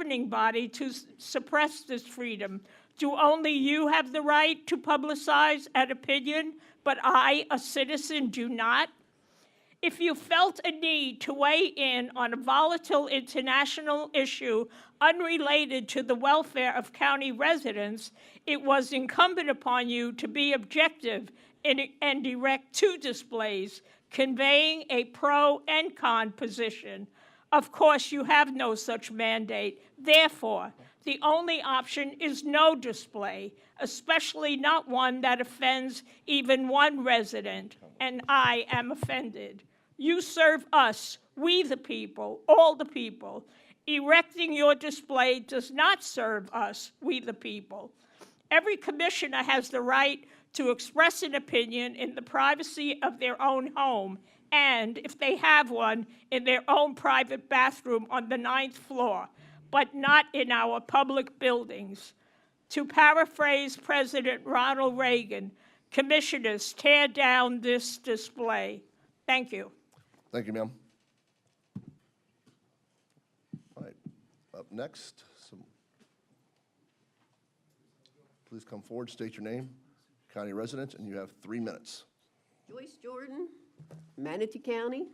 governing body to suppress this freedom? Do only you have the right to publicize an opinion, but I, a citizen, do not? If you felt a need to weigh in on a volatile international issue unrelated to the welfare of county residents, it was incumbent upon you to be objective and direct two displays, conveying a pro and con position. Of course, you have no such mandate. Therefore, the only option is no display, especially not one that offends even one resident, and I am offended. You serve us, we the people, all the people. Erecting your display does not serve us, we the people. Every commissioner has the right to express an opinion in the privacy of their own home, and, if they have one, in their own private bathroom on the 9th floor, but not in our public buildings. To paraphrase President Ronald Reagan, commissioners, tear down this display. Thank you. Thank you, ma'am. All right, up next, please come forward, state your name, county resident, and you have 3 minutes. Joyce Jordan, Manatee County,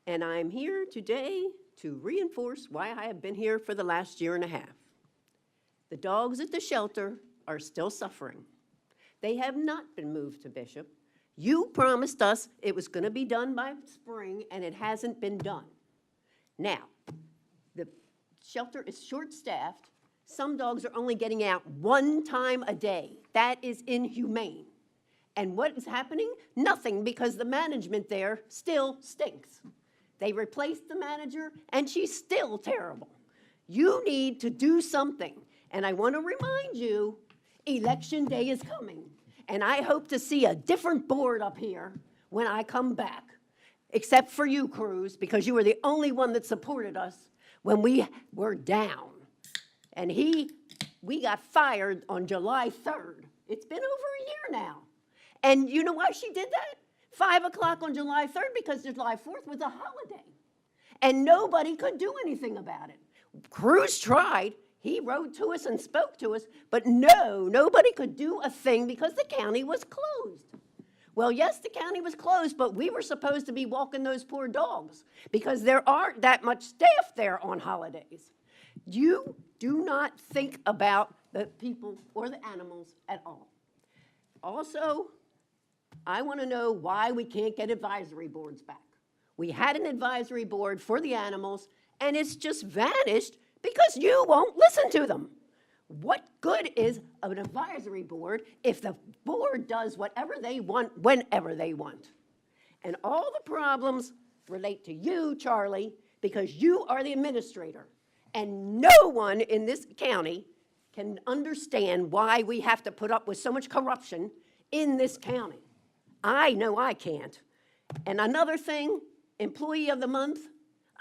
and I'm here today to reinforce why I have been here for the last year and a half. The dogs at the shelter are still suffering. They have not been moved to Bishop. You promised us it was going to be done by spring, and it hasn't been done. Now, the shelter is short-staffed. Some dogs are only getting out 1 time a day. That is inhumane. And what is happening? Nothing, because the management there still stinks. They replaced the manager, and she's still terrible. You need to do something. And I want to remind you, Election Day is coming. And I hope to see a different board up here when I come back, except for you, Cruz, because you were the only one that supported us when we were down. And we got fired on July 3rd. It's been over a year now. And you know why she did that? 5 o'clock on July 3rd, because July 4th was a holiday. And nobody could do anything about it. Cruz tried. He wrote to us and spoke to us, but nobody could do a thing because the county was closed. Well, yes, the county was closed, but we were supposed to be walking those poor dogs because there aren't that much staff there on holidays. You do not think about the people or the animals at all. Also, I want to know why we can't get advisory boards back. We had an advisory board for the animals, and it's just vanished because you won't listen to them. What good is an advisory board if the board does whatever they want, whenever they want? And all the problems relate to you, Charlie, because you are the administrator. And no one in this county can understand why we have to put up with so much corruption in this county. I know I can't. And another thing, Employee of the Month,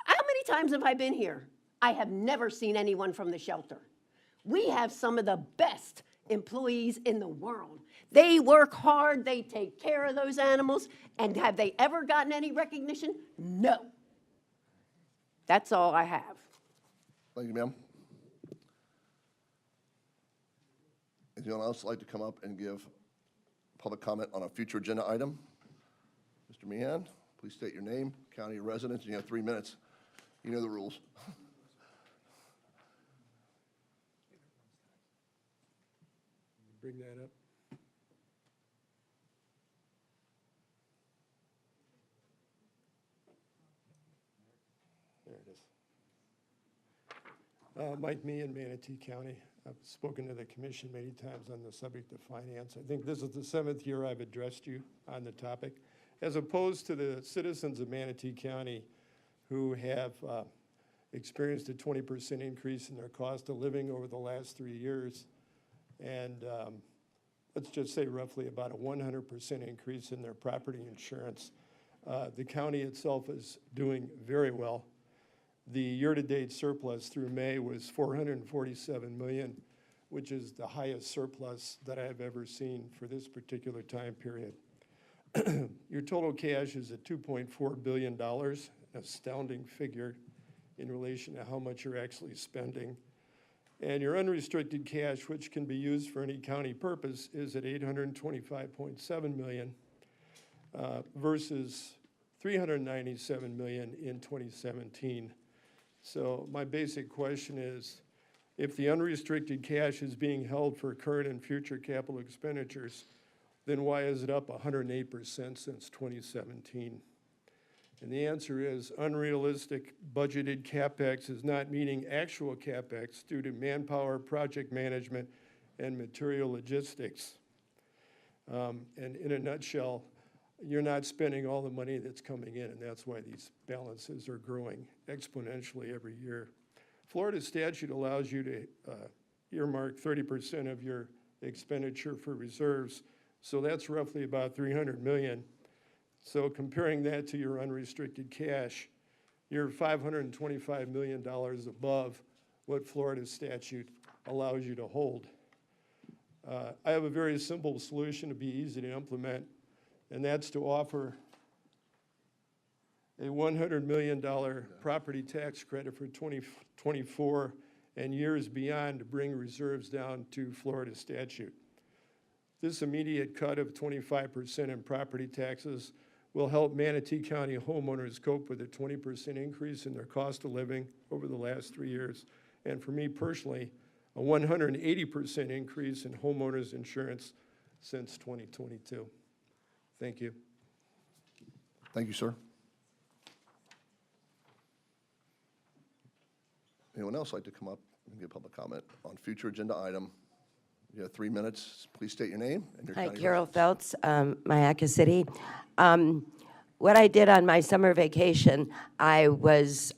how many times have I been here? I have never seen anyone from the shelter. We have some of the best employees in the world. They work hard, they take care of those animals, and have they ever gotten any recognition? No. That's all I have. Thank you, ma'am. Is anyone else like to come up and give public comment on a future agenda item? Mr. Meehan, please state your name, county residence, and you have 3 minutes. You know the rules. Bring that up. There it is. Mike Meehan, Manatee County. I've spoken to the commission many times on the subject of finance. I think this is the 7th year I've addressed you on the topic, as opposed to the citizens of Manatee County who have experienced a 20% increase in their cost of living over the last 3 years. And let's just say roughly about a 100% increase in their property insurance. The county itself is doing very well. The year-to-date surplus through May was $447 million, which is the highest surplus that I've ever seen for this particular time period. Your total cash is at $2.4 billion, an astounding figure in relation to how much you're actually spending. And your unrestricted cash, which can be used for any county purpose, is at $825.7 million versus $397 million in 2017. So my basic question is, if the unrestricted cash is being held for current and future capital expenditures, then why is it up 108% since 2017? And the answer is unrealistic budgeted CapEx is not meeting actual CapEx due to manpower, project management, and material logistics. And in a nutshell, you're not spending all the money that's coming in, and that's why these balances are growing exponentially every year. Florida statute allows you to earmark 30% of your expenditure for reserves, so that's roughly about $300 million. So comparing that to your unrestricted cash, you're $525 million above what Florida statute allows you to hold. I have a very simple solution to be easy to implement, and that's to offer a $100 million property tax credit for 2024 and years beyond to bring reserves down to Florida statute. This immediate cut of 25% in property taxes will help Manatee County homeowners cope with a 20% increase in their cost of living over the last 3 years. And for me personally, a 180% increase in homeowners insurance since 2022. Thank you. Thank you, sir. Anyone else like to come up and give public comment on future agenda item? You have 3 minutes. Please state your name and your Hi, county Carol residence. Feltz, Mayaca City. What I did on my summer vacation, I was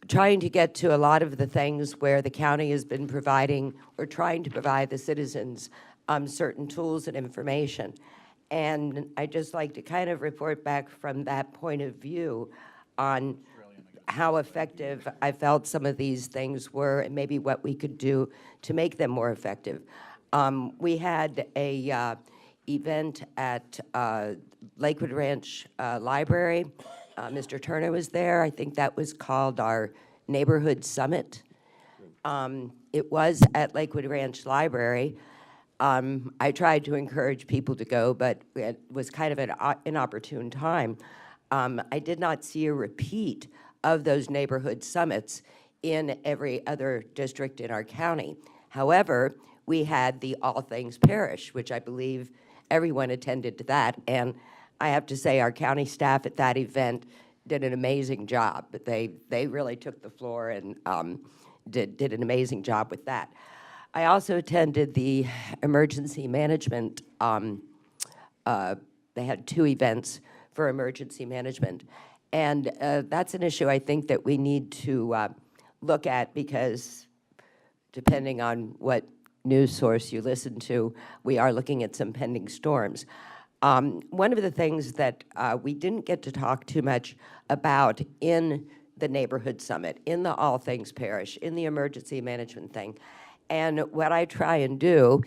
trying to get to a lot of the things where the county has been providing or trying to provide the citizens certain tools and information. And I'd just like to kind of report back from that point of view on how effective I felt some of these things were and maybe what we could do to make them more effective. We had a event at Lakewood Ranch Library. Mr. Turner was there. I think that was called our Neighborhood Summit. It was at Lakewood Ranch Library. I tried to encourage people to go, but it was kind of an inopportune time. I did not see a repeat of those neighborhood summits in every other district in our county. However, we had the All Things Parish, which I believe everyone attended to that. And I have to say our county staff at that event did an amazing job. They really took the floor and did an amazing job with that. I also attended the emergency management. They had 2 events for emergency management. And that's an issue I think that we need to look at because depending on what news source you listen to, we are looking at some pending storms. One of the things that we didn't get to talk too much about in the neighborhood summit, in the All Things Parish, in the emergency management thing, and what I try and do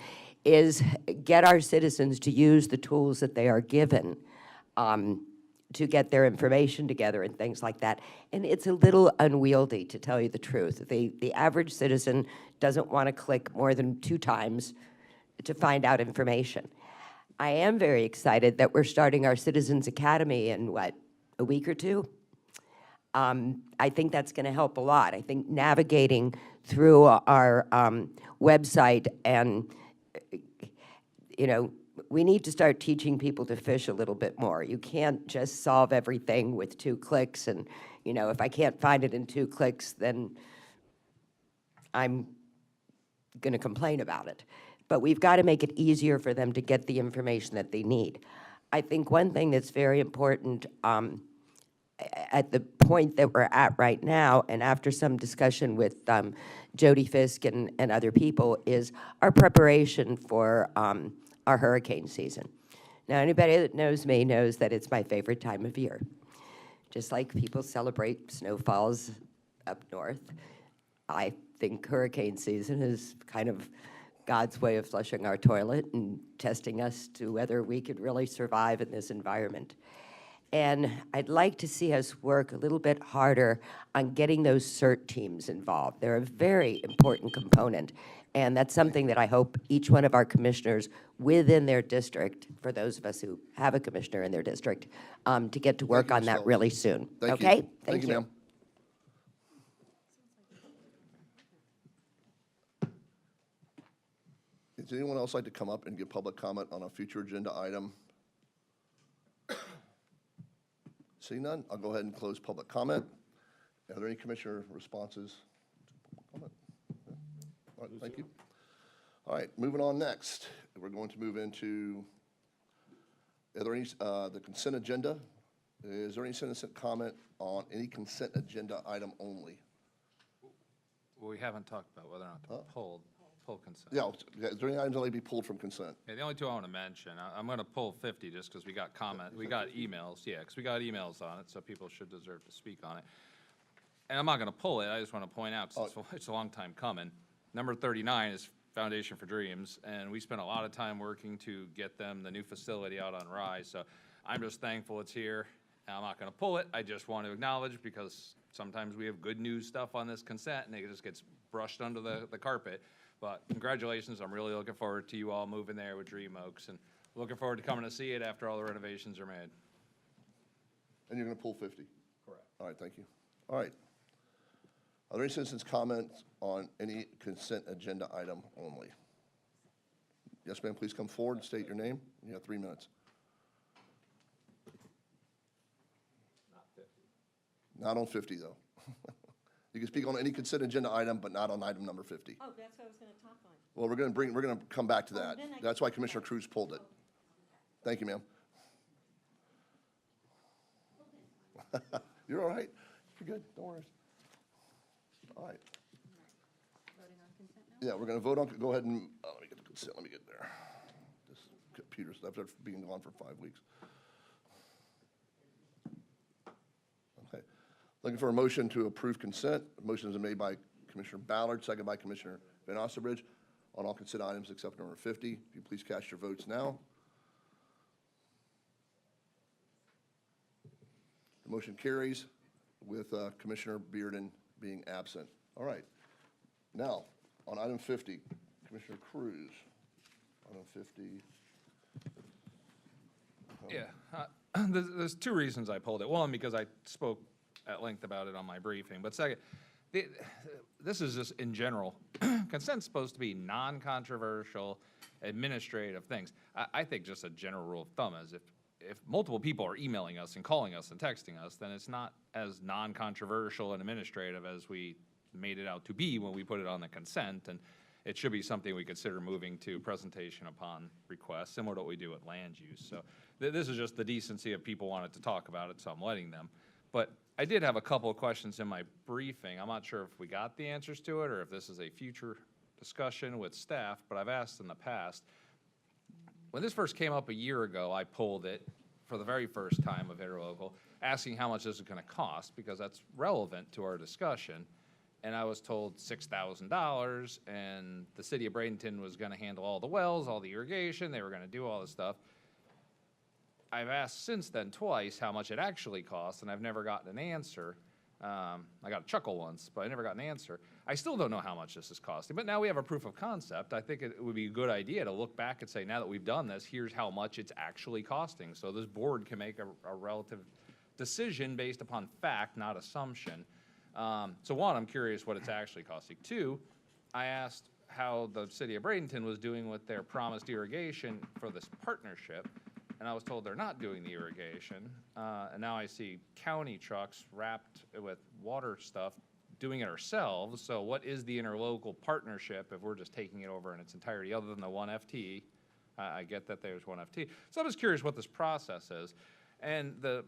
is get our citizens to use the tools that they are given to get their information together and things like that. And it's a little unwieldy, to tell you the truth. The average citizen doesn't want to click more than 2 times to find out information. I am very excited that we're starting our Citizens Academy in, a week or 2? I think that's going to help a lot. I think navigating through our website and, we need to start teaching people to fish a little bit more. You can't just solve everything with 2 clicks. And, if I can't find it in 2 clicks, then I'm going to complain about it. But we've got to make it easier for them to get the information that they need. I think one thing that's very important at the point that we're at right now, and after some discussion with Jody Fisk and other people, is our preparation for our hurricane season. Now, anybody that knows me knows that it's my favorite time of year. Just like people celebrate snowfalls up north, I think hurricane season is kind of God's way of flushing our toilet and testing us to whether we could really survive in this environment. And I'd like to see us work a little bit harder on getting those CERT teams involved. They're a very important component, and that's something that I hope each one of our commissioners within their district, for those of us who have a commissioner in their district, to get to work you, on Ms. that Phelps. really soon. Thank you. Okay? Thank you, ma'am. Does anyone else like to come up and give public comment on a future agenda item? Seeing none, I'll go ahead and close public comment. Are there any commissioner responses to public comment? No? All right, thank you. All right, moving on next. We're going to move into, are there any, the consent agenda. Is there any citizen comment on any consent agenda item only? Well, we haven't talked about whether or not to pull consent. Yeah, is there any items that need to be pulled from consent? Yeah, the only two I want to mention, I'm going to pull 50 just because we got we got emails, yeah, because we got emails on it, so people should deserve to speak on it. And I'm not going to pull it, I just want to point out, 'cause it's a long time coming. Number 39 is Foundation for Dreams, and we spent a lot of time working to get them the new facility out on Rise, so I'm just thankful it's here. And I'm not going to pull it, I just want to acknowledge, because sometimes we have good news stuff on this consent, and it just gets brushed under the carpet. But congratulations, I'm really looking forward to you all moving there with Dream Oaks, and looking forward to coming to see it after all the renovations are made. And you're going to pull 50? Correct. All right, thank you. All right. Are there any citizens' comments on any consent agenda item only? Yes, ma'am, please come forward and state your name. You have 3 minutes. Not 50. Not on 50, though. You can speak on any consent agenda item, but not on item number 50. Oh, that's what I was gonna talk on. Well, we're going to come back to that. then I That's why Commissioner Cruz pulled it. Thank you, ma'am. You're all right. You're good. Don't worry. All right. Voting on consent now? Yeah, we're going to vote on, go ahead and, let me get the consent, let me get there. This computer's, after being gone for 5 weeks. Okay. Looking for a motion to approve consent. Motion is made by Commissioner Ballard, second by Commissioner Van Osterbridge on all consent items except number 50. If you please cast your votes now. The motion carries with Commissioner Bearden being absent. All right. Now, on item 50, Commissioner Cruz, item 50. Yeah, there's two reasons I pulled it. One, because I spoke at length about it on my briefing, but second, this is just in general. Consent's supposed to be non-controversial, administrative things. I think just a general rule of thumb is if multiple people are emailing us and calling us and texting us, then it's not as non-controversial and administrative as we made it out to be when we put it on the consent, and it should be something we consider moving to presentation upon request, similar to what we do at land use. So this is just the decency of people wanted to talk about it, so I'm letting them. But I did have a couple of questions in my briefing. I'm not sure if we got the answers to it or if this is a future discussion with staff, but I've asked in the past. When this first came up a year ago, I pulled it for the very first time of interlocal, asking how much this is going to cost, because that's relevant to our discussion. And I was told $6,000, and the city of Bradenton was going to handle all the wells, all the irrigation, they were going to do all this stuff. I've asked since then twice how much it actually costs, and I've never gotten an answer. I got a chuckle once, but I never got an answer. I still don't know how much this is costing, but now we have a proof of concept. I think it would be a good idea to look back and say, now that we've done this, here's how much it's actually costing. So this board can make a relative decision based upon fact, not assumption. So one, I'm curious what it's actually costing. Two, I asked how the city of Bradenton was doing with their promised irrigation for this partnership, and I was told they're not doing the irrigation. And now I see county trucks wrapped with water stuff doing it ourselves. So what is the interlocal partnership if we're just taking it over in its entirety, other than the one FT? I get that there's one FT. So I'm just curious what this process is. And the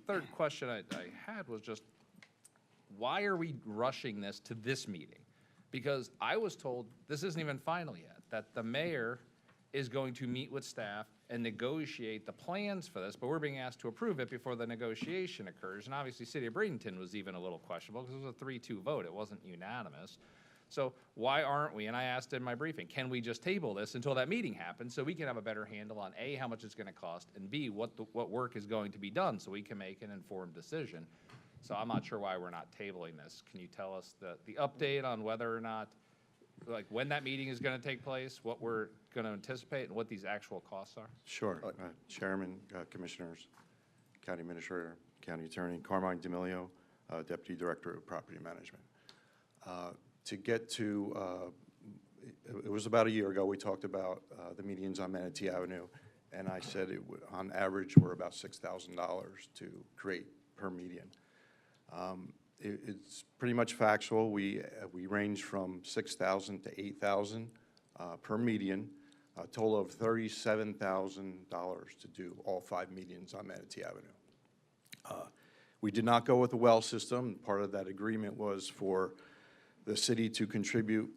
third question I had was just, why are we rushing this to this meeting? Because I was told this isn't even final yet, that the mayor is going to meet with staff and negotiate the plans for this, but we're being asked to approve it before the negotiation occurs. And obviously, City of Bradenton was even a little questionable because it was a 3-2 vote. It wasn't unanimous. So why aren't we, and I asked in my briefing, can we just table this until that meeting happens so we can have a better handle on A, how much it's gonna cost, and B, what work is going to be done so we can make an informed decision. So I'm not sure why we're not tabling this. Can you tell us the update on whether or not, like, when that meeting is gonna take place, what we're gonna anticipate, and what these actual costs are? Sure. Chairman, Commissioners, County Administrator, County Attorney, Carmine D'Amelio, Deputy Director of Property Management. To get to, it was about a year ago, we talked about the medians on Manatee Avenue, and I said it would, on average, we're about $6,000 to create per median. It's pretty much factual. We range from 6,000 to 8,000 per median, a total of $37,000 to do all 5 medians on Manatee Avenue. We did not go with the well system. Part of that agreement was for the city to contribute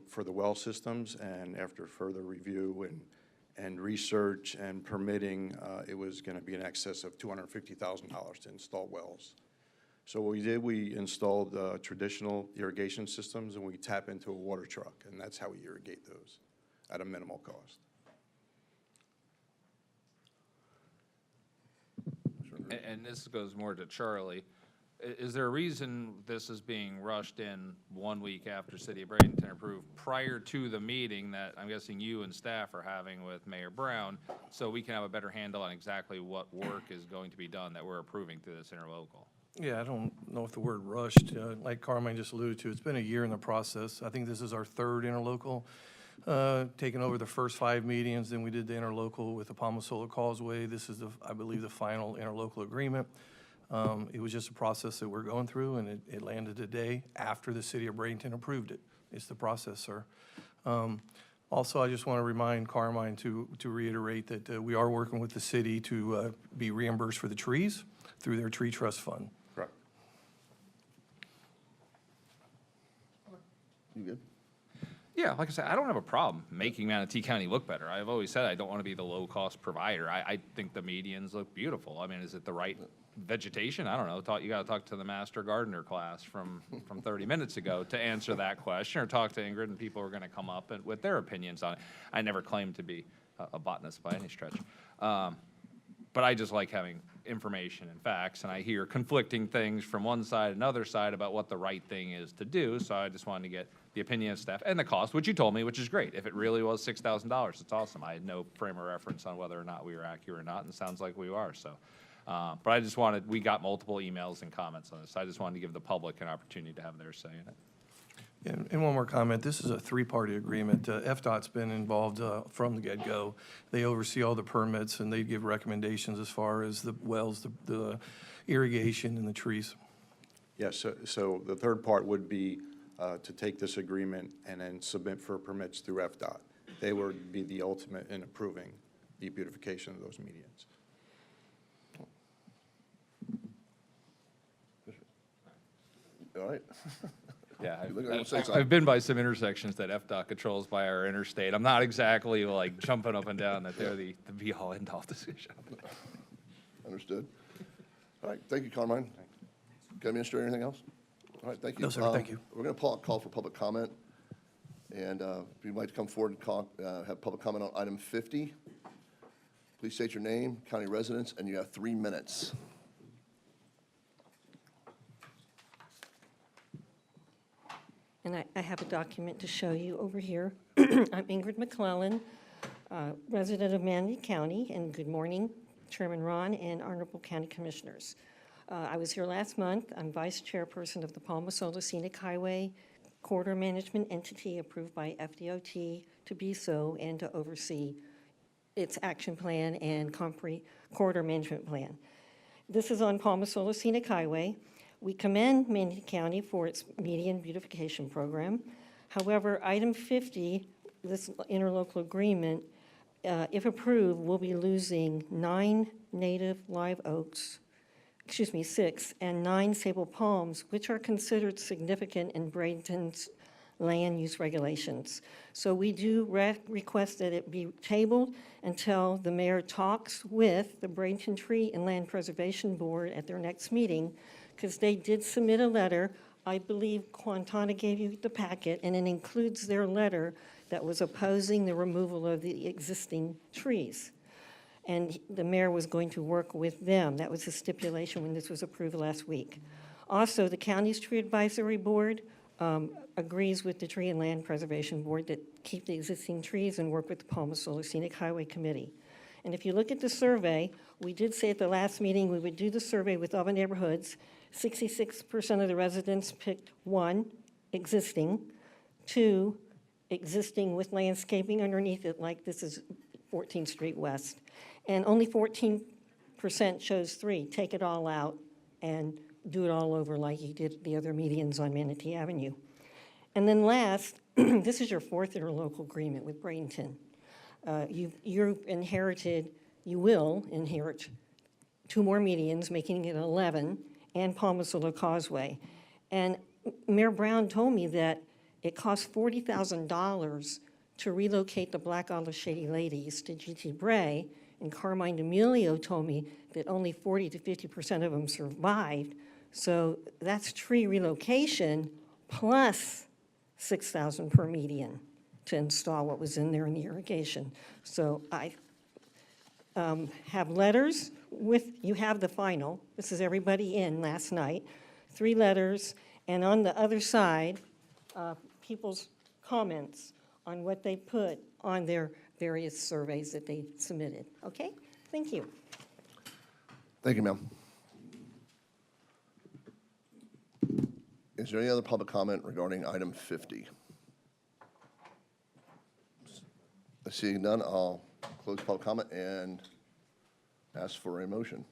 for the well systems, and after further review and research and permitting, it was going to be in excess of $250,000 to install wells. So what we did, we installed traditional irrigation systems, and we tap into a water truck, and that's how we irrigate those at a minimal cost. And this goes more to Charlie. Is there a reason this is being rushed in 1 week after City of Bradenton approved prior to the meeting that I'm guessing you and staff are having with Mayor Brown, so we can have a better handle on exactly what work is going to be done that we're approving through this interlocal? Yeah, I don't know if the word rushed, like Carmine just alluded to, it's been a year in the process. I think this is our 3rd interlocal, taking over the first 5 meetings, then we did the interlocal with the Palmasola Causeway. This is, I believe, the final interlocal agreement. It was just a process that we're going through, and it landed today after the City of Bradenton approved it. It's the process, sir. Also, I just want to remind Carmine to reiterate that we are working with the city to be reimbursed for the trees through their tree trust fund. Correct. You good? Yeah, like I said, I don't have a problem making Manatee County look better. I've always said I don't want to be the low-cost provider. I think the medians look beautiful. I mean, is it the right vegetation? I don't know. You got to talk to the master gardener class from 30 minutes ago to answer that question, or talk to Ingrid and people who are going to come up with their opinions on it. I never claimed to be a botanist by any stretch. But I just like having information and facts, and I hear conflicting things from one side and another side about what the right thing is to do, so I just wanted to get the opinion of staff and the cost, which you told me, which is great. If it really was $6,000, it's awesome. I had no frame of reference on whether or not we were accurate or not, and it sounds like we are, so. But I just wanted, we got multiple emails and comments on this, so I just wanted to give the public an opportunity to have their say in it. And one more comment, this is a 3-party agreement. FDOT's been involved from the get-go. They oversee all the permits, and they give recommendations as far as the wells, the irrigation, and the trees. Yes, so the third part would be to take this agreement and then submit for permits through FDOT. They would be the ultimate in approving the beautification of those medians. All right. Yeah, You look like you wanna say something. I've been by some intersections that FDOT controls by our interstate. I'm not exactly like jumping up and down that they're the be-all, end-all decision. Understood. All right, thank you, Carmine. County Administrator, anything else? All right, thank you. No, sir, thank you. We're going to call for public comment, and if you'd like to come forward and have public comment on item 50, please state your name, county residence, and you have 3 minutes. And I have a document to show you over here. I'm Ingrid McClellan, resident of Manatee County, and good morning, Chairman Ron and Honorable County Commissioners. I was here last month. I'm Vice Chairperson of the Palmasola Scenic Highway Corridor Management Entity approved by FDOT to be so and to oversee its action plan and corridor management plan. This is on Palmasola Scenic Highway. We commend Manatee County for its median beautification program. However, item 50, this interlocal agreement, if approved, will be losing 9 native live oaks, 6, and 9 sable palms, which are considered significant in Bradenton's land use regulations. So we do request that it be tabled until the mayor talks with the Bradenton Tree and Land Preservation Board at their next meeting, because they did submit a letter I believe Quintana gave you the packet, and it includes their letter that was opposing the removal of the existing trees. And the mayor was going to work with them. That was the stipulation when this was approved last week. Also, the county's tree advisory board agrees with the Tree and Land Preservation Board that keep the existing trees and work with the Palma Solar Scenic Highway Committee. And if you look at the survey, we did say at the last meeting we would do the survey with all the neighborhoods. 66% of the residents picked 1, existing, 2, existing with landscaping underneath it, like this is 14th Street West. And only 14% chose 3, take it all out and do it all over like you did the other medians on Manatee Avenue. And then last, this is your 4th interlocal agreement with Bradenton. You will inherit 2 more medians, making it 11, and Palma Solar Causeway. And Mayor Brown told me that it costs $40,000 to relocate the Black Olive Shady Ladies to G.T. Bray, and Carmine D'Amelio told me that only 40 to 50% of them survived. So that's tree relocation plus $6,000 per median to install what was in there in the irrigation. So I have letters with, you have the final, this is everybody in last night, 3 letters, and on the other side, people's comments on what they put on their various surveys that they submitted. Okay? Thank you. Thank you, ma'am. Is there any other public comment regarding item 50? Seeing none, I'll close public comment and ask for a motion.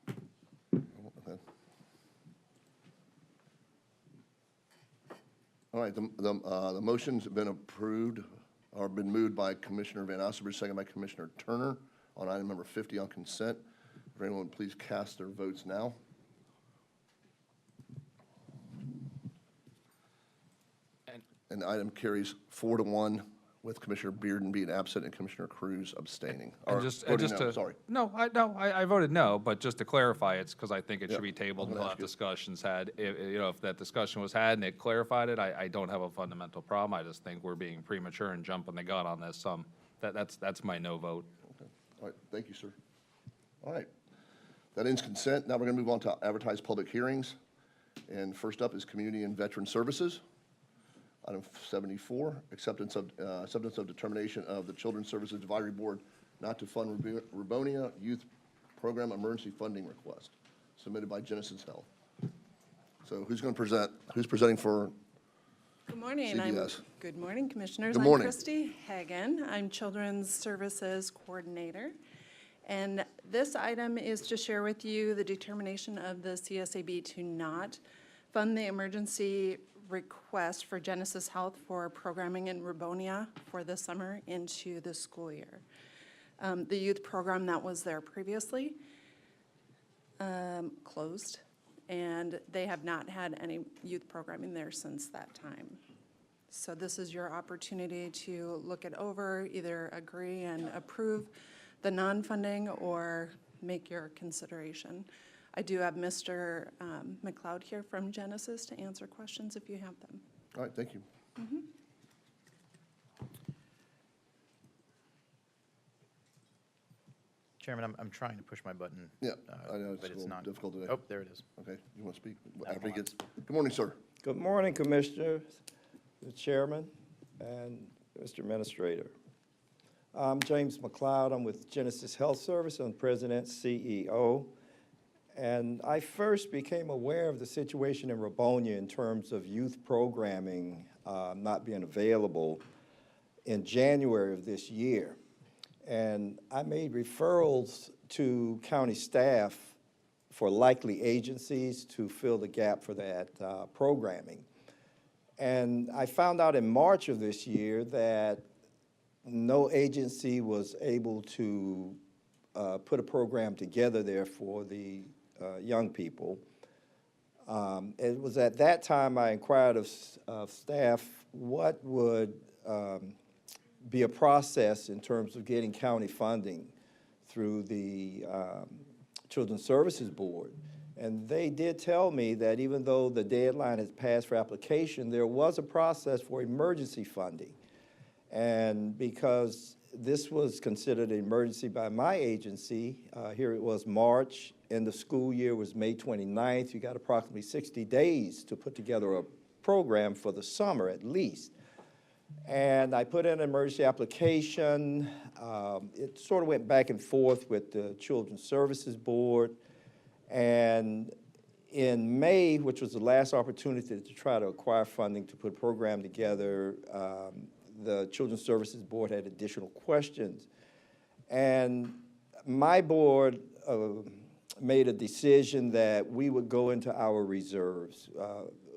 Okay. All right, the motion's been approved, or been moved by Commissioner Van Ossenbridge, second by Commissioner Turner on item number 50 on consent. If anyone would please cast their votes now. And the item carries 4-1 with Commissioner Bearden being absent and Commissioner Cruz abstaining. Or voting no, sorry. No, I voted no, but just to clarify, it's because I think it Yeah, should be tabled I'm gonna until ask that you. discussion's had. If that discussion was had and it clarified it, I don't have a fundamental problem. I just think we're being premature and jumping the gun on this. That's my no vote. Okay. All right, thank you, sir. All right. That ends consent. Now we're going to move on to advertised public hearings. And first up is Community and Veteran Services. Item 74, acceptance of determination of the Children's Services Advisory Board not to fund Rubonia Youth Program Emergency Funding Request, submitted by Genesis Health. So who's going to present? Who's presenting for Good morning. CVS? Good morning, Commissioners. Good morning. I'm Christy Hagan. I'm Children's Services Coordinator. And this item is to share with you the determination of the CSAB to not fund the emergency request for Genesis Health for programming in Rubonia for the summer into the school year. The youth program that was there previously closed, and they have not had any youth programming there since that time. So this is your opportunity to look it over, either agree and approve the non-funding or make your consideration. I do have Mr. McLeod here from Genesis to answer questions if you have them. All right, thank you. Chairman, I'm trying to push my button. Yeah, I know it's but a little not difficult today. Oh, there it is. Okay, you want to speak? After he gets, good morning, sir. Good morning, Commissioners, the Chairman, and Mr. Administrator. I'm James McLeod. I'm with Genesis Health Service. I'm President, CEO. And I first became aware of the situation in Rubonia in terms of youth programming not being available in January of this year. And I made referrals to county staff for likely agencies to fill the gap for that programming. And I found out in March of this year that no agency was able to put a program together there for the young people. It was at that time I inquired of staff what would be a process in terms of getting county funding through the Children's Services Board. And they did tell me that even though the deadline has passed for application, there was a process for emergency funding. And because this was considered an emergency by my agency, here it was March, and the school year was May 29th. You got approximately 60 days to put together a program for the summer at least. And I put in an emergency application. It sort of went back and forth with the Children's Services Board. And in May, which was the last opportunity to try to acquire funding to put a program together, the Children's Services Board had additional questions. And my board made a decision that we would go into our reserves.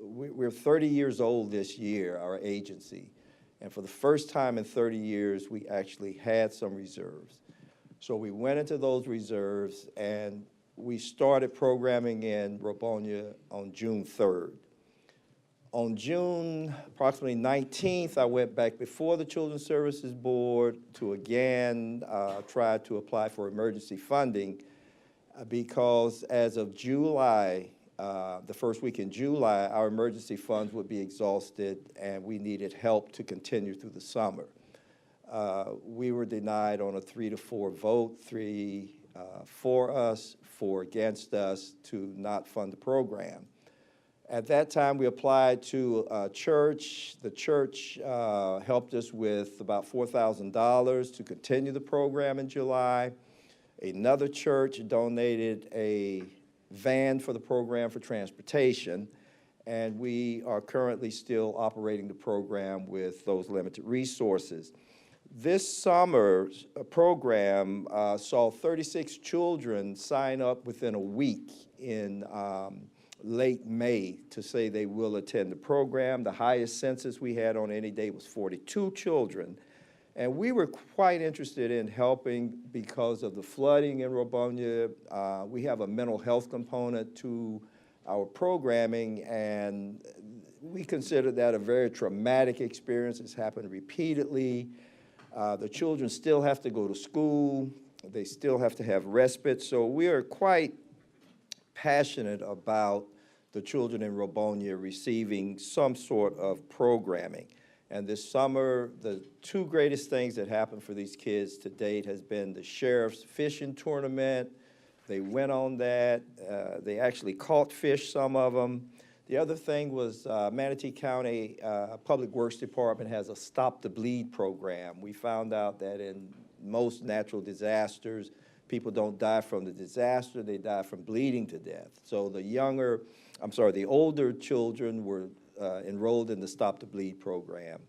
We're 30 years old this year, our agency. And for the first time in 30 years, we actually had some reserves. So we went into those reserves and we started programming in Robonia on June 3rd. On June approximately 19th, I went back before the Children's Services Board to again try to apply for emergency funding because as of July, the first week in July, our emergency funds would be exhausted and we needed help to continue through the summer. We were denied on a 3-4 vote, 3 for us, 4 against us to not fund the program. At that time, we applied to a church. The church helped us with about $4,000 to continue the program in July. Another church donated a van for the program for transportation, and we are currently still operating the program with those limited resources. This summer's program saw 36 children sign up within a week in late May to say they will attend the program. The highest census we had on any day was 42 children. And we were quite interested in helping because of the flooding in Robonia. We have a mental health component to our programming, and we consider that a very traumatic experience. It's happened repeatedly. The children still have to go to school. They still have to have respite. So we are quite passionate about the children in Robonia receiving some sort of programming. And this summer, the 2 greatest things that happened for these kids to date has been the sheriff's fishing tournament. They went on that. They actually caught fish, some of them. The other thing was Manatee County Public Works Department has a Stop the Bleed program. We found out that in most natural disasters, people don't die from the disaster, they die from bleeding to death. So the older children were enrolled in the Stop the Bleed program.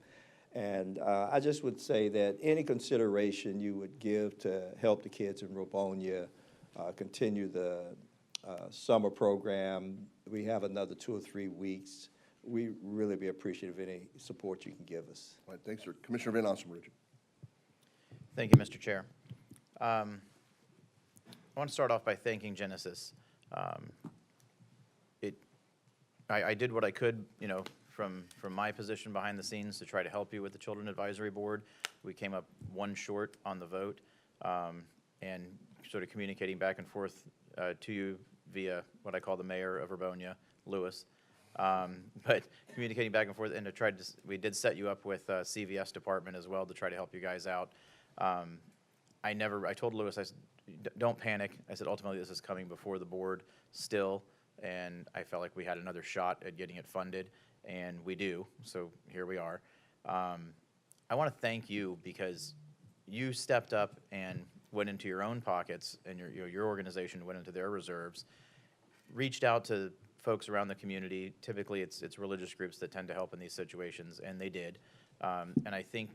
And I just would say that any consideration you would give to help the kids in Robonia continue the summer program, we have another 2 or 3 weeks. We really be appreciative of any support you can give us. All right, thanks, sir. Commissioner Van Ossum, Richard. Thank you, Mr. Chair. I want to start off by thanking Genesis. I did what I could, from my position behind the scenes to try to help you with the Children Advisory Board. We came up 1 short on the vote, and sort of communicating back and forth to you via what I call the mayor of Robonia, Lewis. But communicating back and forth, and we did set you up with CVS department as well to try to help you guys out. I told Lewis, I said, don't panic. I said, ultimately, this is coming before the board still, and I felt like we had another shot at getting it funded, and we do, so here we are. I want to thank you because you stepped up and went into your own pockets, and your organization went into their reserves, reached out to folks around the community. Typically, it's religious groups that tend to help in these situations, and they did. And I think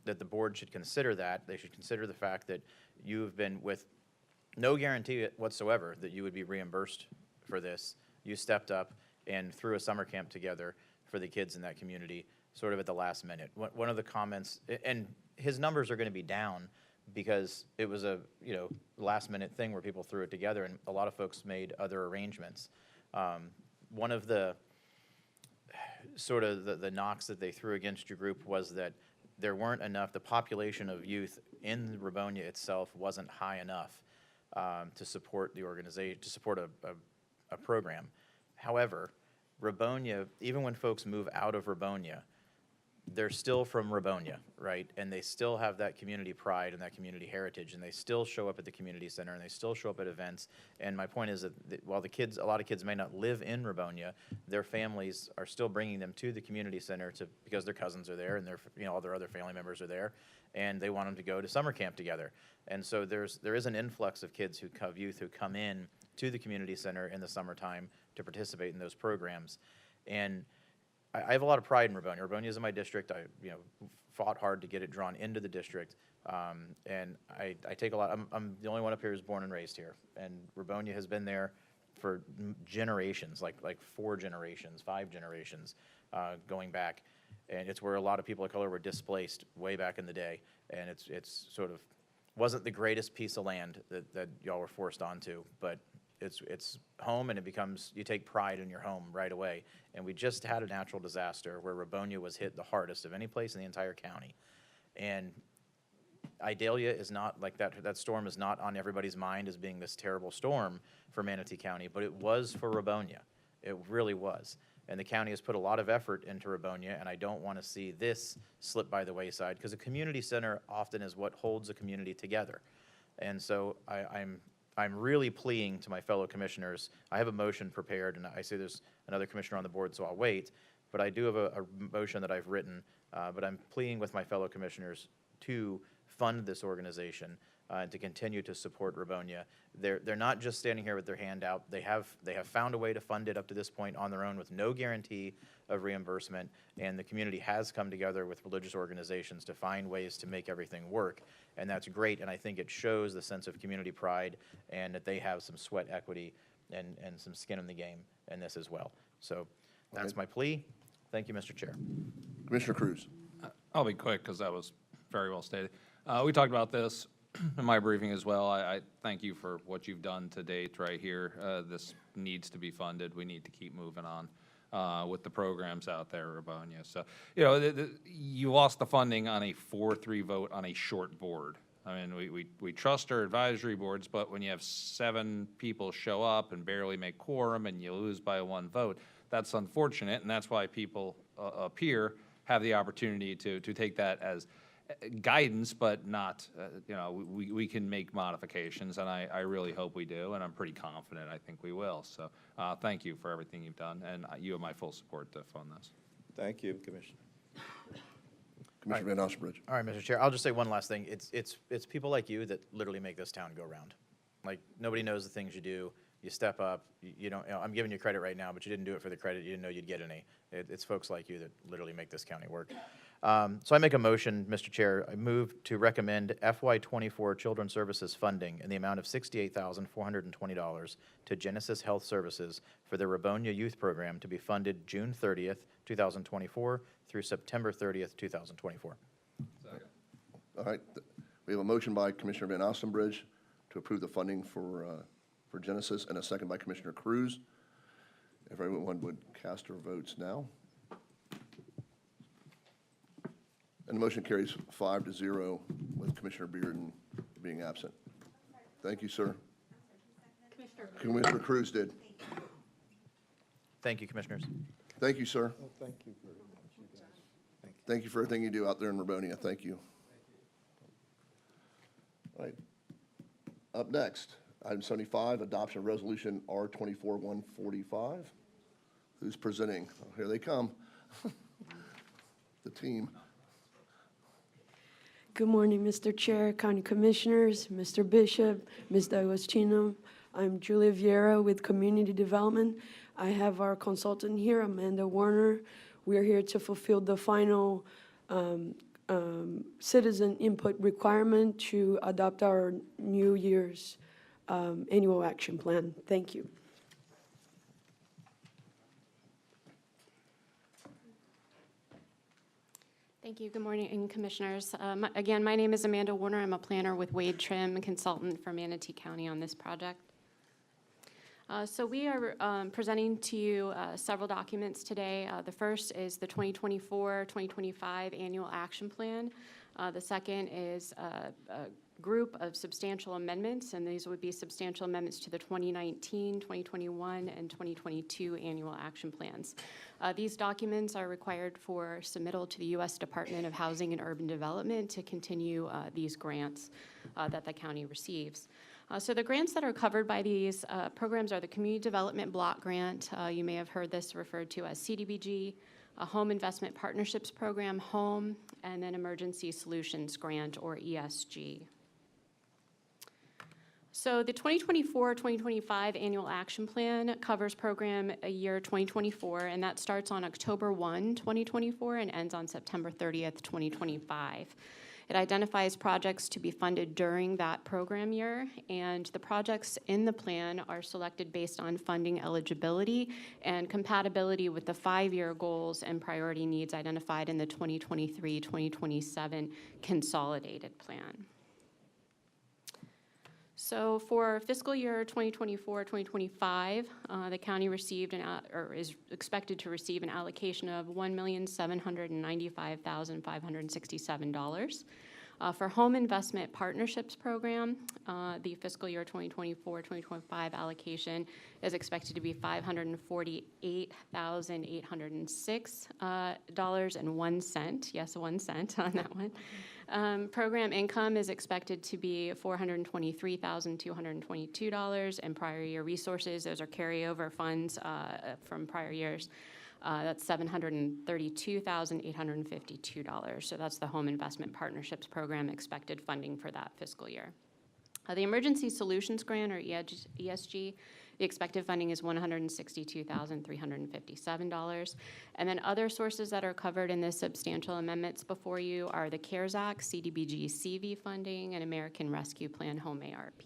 that the board should consider that. They should consider the fact that you have been, with no guarantee whatsoever that you would be reimbursed for this. You stepped up and threw a summer camp together for the kids in that community, sort of at the last minute. One of the comments, and his numbers are going to be down because it was a last minute thing where people threw it together, and a lot of folks made other arrangements. One of the sort of the knocks that they threw against your group was that there weren't enough, the population of youth in Robonia itself wasn't high enough to support the organization, to support a program. However, Rabonia, even when folks move out of Rabonia, they're still from Rabonia, right? And they still have that community pride and that community heritage, and they still show up at the community center, and they still show up at events. And my point is that while a lot of kids may not live in Rabonia, their families are still bringing them to the community center because their cousins are there and all their other family members are there, and they want them to go to summer camp together. And so there is an influx of kids youth who come in to the community center in the summertime to participate in those programs. And I have a lot of pride in Rabonia. Rabonia is in my district. I fought hard to get it drawn into the district, and I take a lot. I'm the only one up here who's born and raised here, and Rabonia has been there for generations, like 4 generations, 5 generations, going back, and it's where a lot of people of color were displaced way back in the day, and it's sort of wasn't the greatest piece of land that y'all were forced onto, but it's home, and you take pride in your home right away. And we just had a natural disaster where Rabonia was hit the hardest of any place in the entire county. And Idalia is not like that storm is not on everybody's mind as being this terrible storm for Manatee County, but it was for Rabonia. It really was. And the county has put a lot of effort into Rabonia, and I don't want to see this slip by the wayside, because a community center often is what holds a community together. And so I'm really pleading to my fellow commissioners. I have a motion prepared, and I see there's another commissioner on the board, so I'll wait. But I do have a motion that I've written, but I'm pleading with my fellow commissioners to fund this organization and to continue to support Rabonia. They're not just standing here with their hand out. They have found a way to fund it up to this point on their own with no guarantee of reimbursement, and the community has come together with religious organizations to find ways to make everything work, and that's great, and I think it shows the sense of community pride and that they have some sweat equity and some skin in the game in this as well. So that's my plea. Thank you, Mr. Chair. Commissioner Cruz. I'll be quick because that was very well stated. We talked about this in my briefing as well. I thank you for what you've done to date right here. This needs to be funded. We need to keep moving on with the programs out there, Rabonia. So, you lost the funding on a 4-3 vote on a short board. I mean, we trust our advisory boards, but when you have 7 people show up and barely make quorum and you lose by 1 vote, that's unfortunate, and that's why people up here have the opportunity to take that as guidance, but not, we can make modifications, and I really hope we do, and I'm pretty confident I think we will. So thank you for everything you've done, and you have my full support to fund this. Thank you, Commissioner. Commissioner Van Ostenbridge. All right, Mr. Chair, I'll just say one last thing. It's people like you that literally make this town go round. Like, nobody knows the things you do. You step up. You don't. I'm giving you credit right now, but you didn't do it for the credit. You didn't know you'd get any. It's folks like you that literally make this county work. So I make a motion, Mr. Chair. I move to recommend FY24 Children's Services funding in the amount of $68,420 to Genesis Health Services for the Rabonia Youth Program to be funded June 30th, 2024 through September 30th, 2024. All right. We have a motion by Commissioner Van Ostenbridge to approve the funding for Genesis, and a second by Commissioner Cruz. If everyone would cast their votes now. And the motion carries 5-0 with Commissioner Bearden being absent. Thank you, sir. Commissioner Cruz did. Thank you, Commissioners. Thank you, sir. Oh, thank you very much, you guys. Thank you. Thank you for everything you do out there in Rabonia. Thank you. All right. Up next, item 75, adoption of resolution R24-145. Who's presenting? Oh, here they come. The team. Good morning, Mr. Chair, County Commissioners, Mr. Bishop, Ms. D'Agostino. I'm Julia Vieira with Community Development. I have our consultant here, Amanda Warner. We are here to fulfill the final citizen input requirement to adopt our New Year's annual action plan. Thank you. Thank you. Good morning, Commissioners. Again, my name is Amanda Warner. I'm a planner with Wade Trim, a consultant for Manatee County on this project. So we are presenting to you several documents today. The first is the 2024-2025 Annual Action Plan. The second is group of substantial amendments, and these would be substantial amendments to the 2019, 2021, and 2022 annual action plans. These documents are required for submittal to the U.S. Department of Housing and Urban Development to continue these grants that the county receives. So the grants that are covered by these programs are the Community Development Block Grant. You may have heard this referred to as CDBG, a Home Investment Partnerships Program, HOME, and then Emergency Solutions Grant, or ESG. So the 2024-2025 Annual Action Plan covers program year 2024, and that starts on October 1, 2024, and ends on September 30th, 2025. It identifies projects to be funded during that program year, and the projects in the plan are selected based on funding eligibility and compatibility with the 5-year goals and priority needs identified in the 2023-2027 consolidated plan. So for fiscal year 2024-2025, the county received or is expected to receive an allocation of $1,795,567. For Home Investment Partnerships Program, the fiscal year 2024-2025 allocation is expected to be $548,806.01. Yes, 1 cent on that one. Program income is expected to be $423,222, and prior year resources, those are carryover funds from prior years. That's $732,852. So that's the Home Investment Partnerships Program expected funding for that fiscal year. The Emergency Solutions Grant, or ESG, the expected funding is $162,357. And then other sources that are covered in the substantial amendments before you are the CARES Act, CDBG CV funding, and American Rescue Plan Home ARP.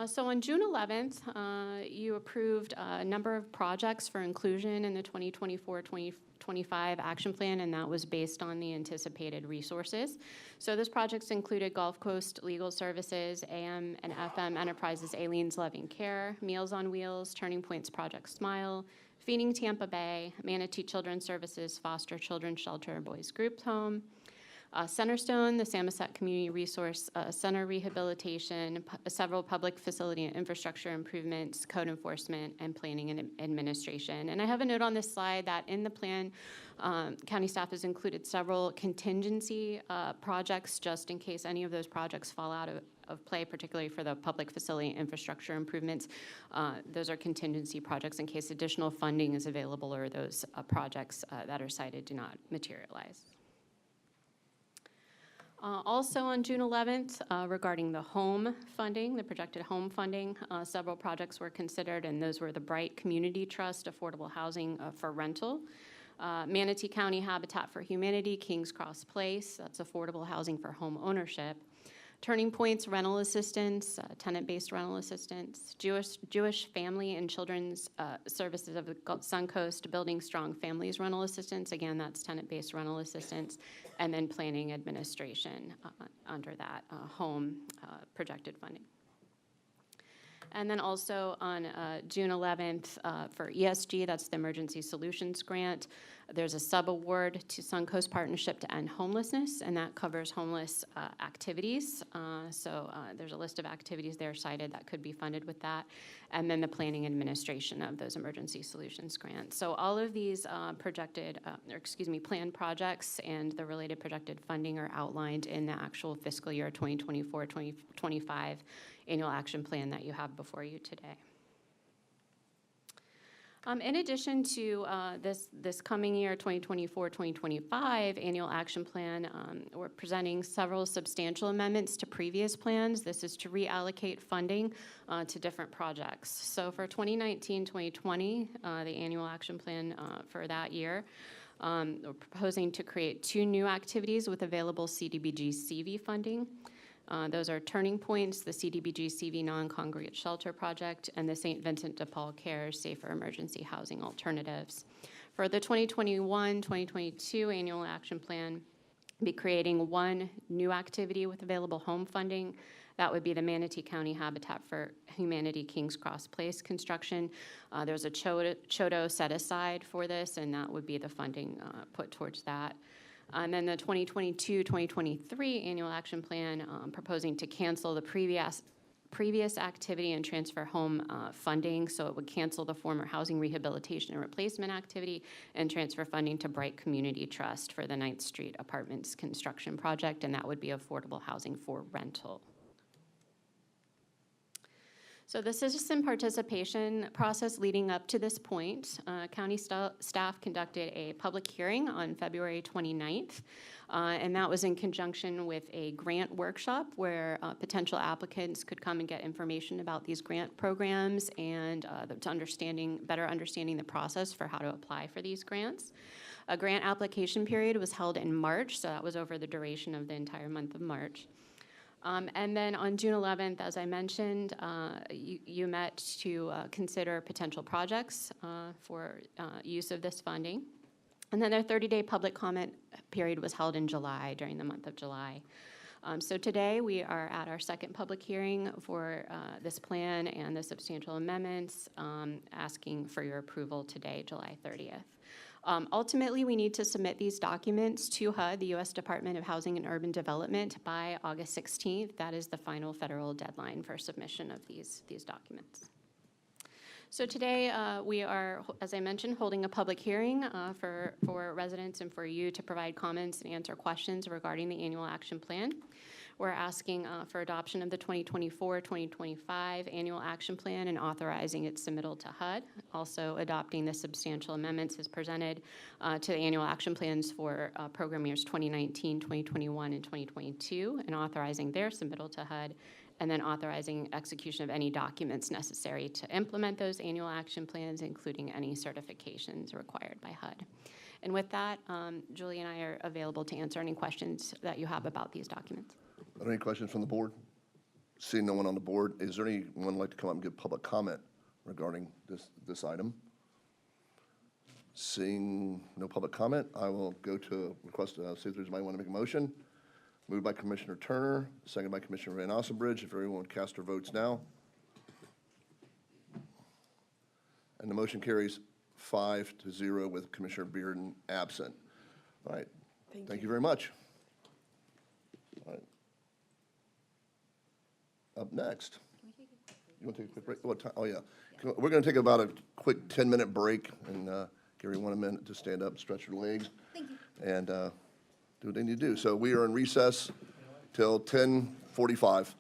So on June 11th, you approved a number of projects for inclusion in the 2024-2025 action plan, and that was based on the anticipated resources. So those projects included Gulf Coast Legal Services, AM and FM Enterprises, Aileen's Loving Care, Meals on Wheels, Turning Points Project Smile, Feeding Tampa Bay, Manatee Children's Services, Foster Children's Shelter, Boys Group Home, Centerstone, the Samoset Community Resource Center rehabilitation, several public facility and infrastructure improvements, code enforcement, and planning and administration. And I have a note on this slide that in the plan, county staff has included several contingency projects just in case any of those projects fall out of play, particularly for the public facility and infrastructure improvements. Those are contingency projects in case additional funding is available or those projects that are cited do not materialize. Also on June 11th, regarding the home funding, the projected home funding, several projects were considered, and those were the Bright Community Trust Affordable Housing for Rental, Manatee County Habitat for Humanity, Kings Cross Place, that's affordable housing for home ownership, Turning Points Rental Assistance, tenant-based rental assistance, Jewish Family and Children's Services of the Suncoast Building Strong Families Rental Assistance. Again, that's tenant-based rental assistance, and then planning administration under that home projected funding. And then also on June 11th for ESG, that's the Emergency Solutions Grant. There's a sub-award to Suncoast Partnership to End Homelessness, and that covers homeless activities. So there's a list of activities there cited that could be funded with that, and then the planning administration of those Emergency Solutions Grants. So all of these planned projects and the related projected funding are outlined in the actual fiscal year 2024-2025 annual action plan that you have before you today. In addition to this coming year, 2024-2025 annual action plan, we're presenting several substantial amendments to previous plans. This is to reallocate funding to different projects. So for 2019-2020, the annual action plan for that year, we're proposing to create 2 new activities with available CDBG CV funding. Those are Turning Points, the CDBG CV Non-Congregate Shelter Project, and the St. Vincent de Paul Cares Safer Emergency Housing Alternatives. For the 2021-2022 Annual Action Plan, be creating 1 new activity with available home funding. That would be the Manatee County Habitat for Humanity Kings Cross Place construction. There's a CHODO set aside for this, and that would be the funding put towards that. And then the 2022-2023 annual action plan proposing to cancel the previous activity and transfer home funding. So it would cancel the former housing rehabilitation and replacement activity and transfer funding to Bright Community Trust for the 9th Street Apartments construction project, and that would be affordable housing for rental. So the citizen participation process leading up to this point, county staff conducted a public hearing on February 29th, and that was in conjunction with a grant workshop where potential applicants could come and get information about these grant programs and better understanding the process for how to apply for these grants. A grant application period was held in March, so that was over the duration of the entire month of March. And then on June 11th, as I mentioned, you met to consider potential projects for use of this funding. And then their 30-day public comment period was held in July, during the month of July. So today we are at our second public hearing for this plan and the substantial amendments, asking for your approval today, July 30th. Ultimately, we need to submit these documents to HUD, the U.S. Department of Housing and Urban Development, by August 16th. That is the final federal deadline for submission of these documents. So today, we are, as I mentioned, holding a public hearing for residents and for you to provide comments and answer questions regarding the annual action plan. We're asking for adoption of the 2024-2025 annual action plan and authorizing its submittal to HUD. Also adopting the substantial amendments as presented to the annual action plans for program years 2019, 2021, and 2022, and authorizing their submittal to HUD, and then authorizing execution of any documents necessary to implement those annual action plans, including any certifications required by HUD. And with that, Julie and I are available to answer any questions that you have about these documents. Are there any questions from the board? Seeing no one on the board, is there anyone like to come up and give public comment regarding this item? Seeing no public comment, I will go to request, see if there's anybody want to make a motion. Moved by Commissioner Turner, second by Commissioner Van Ossenbridge. If everyone would cast their votes now. And the motion carries 5-0 with Commissioner Bearden absent. All right. Thank you very much. All right. Up next. You want to take a quick break? What time? Oh, yeah. We're going to take about a quick 10-minute break and give everyone a minute to stand up, stretch your legs. Thank you. And do what they need to do. So we are in recess till 10:45.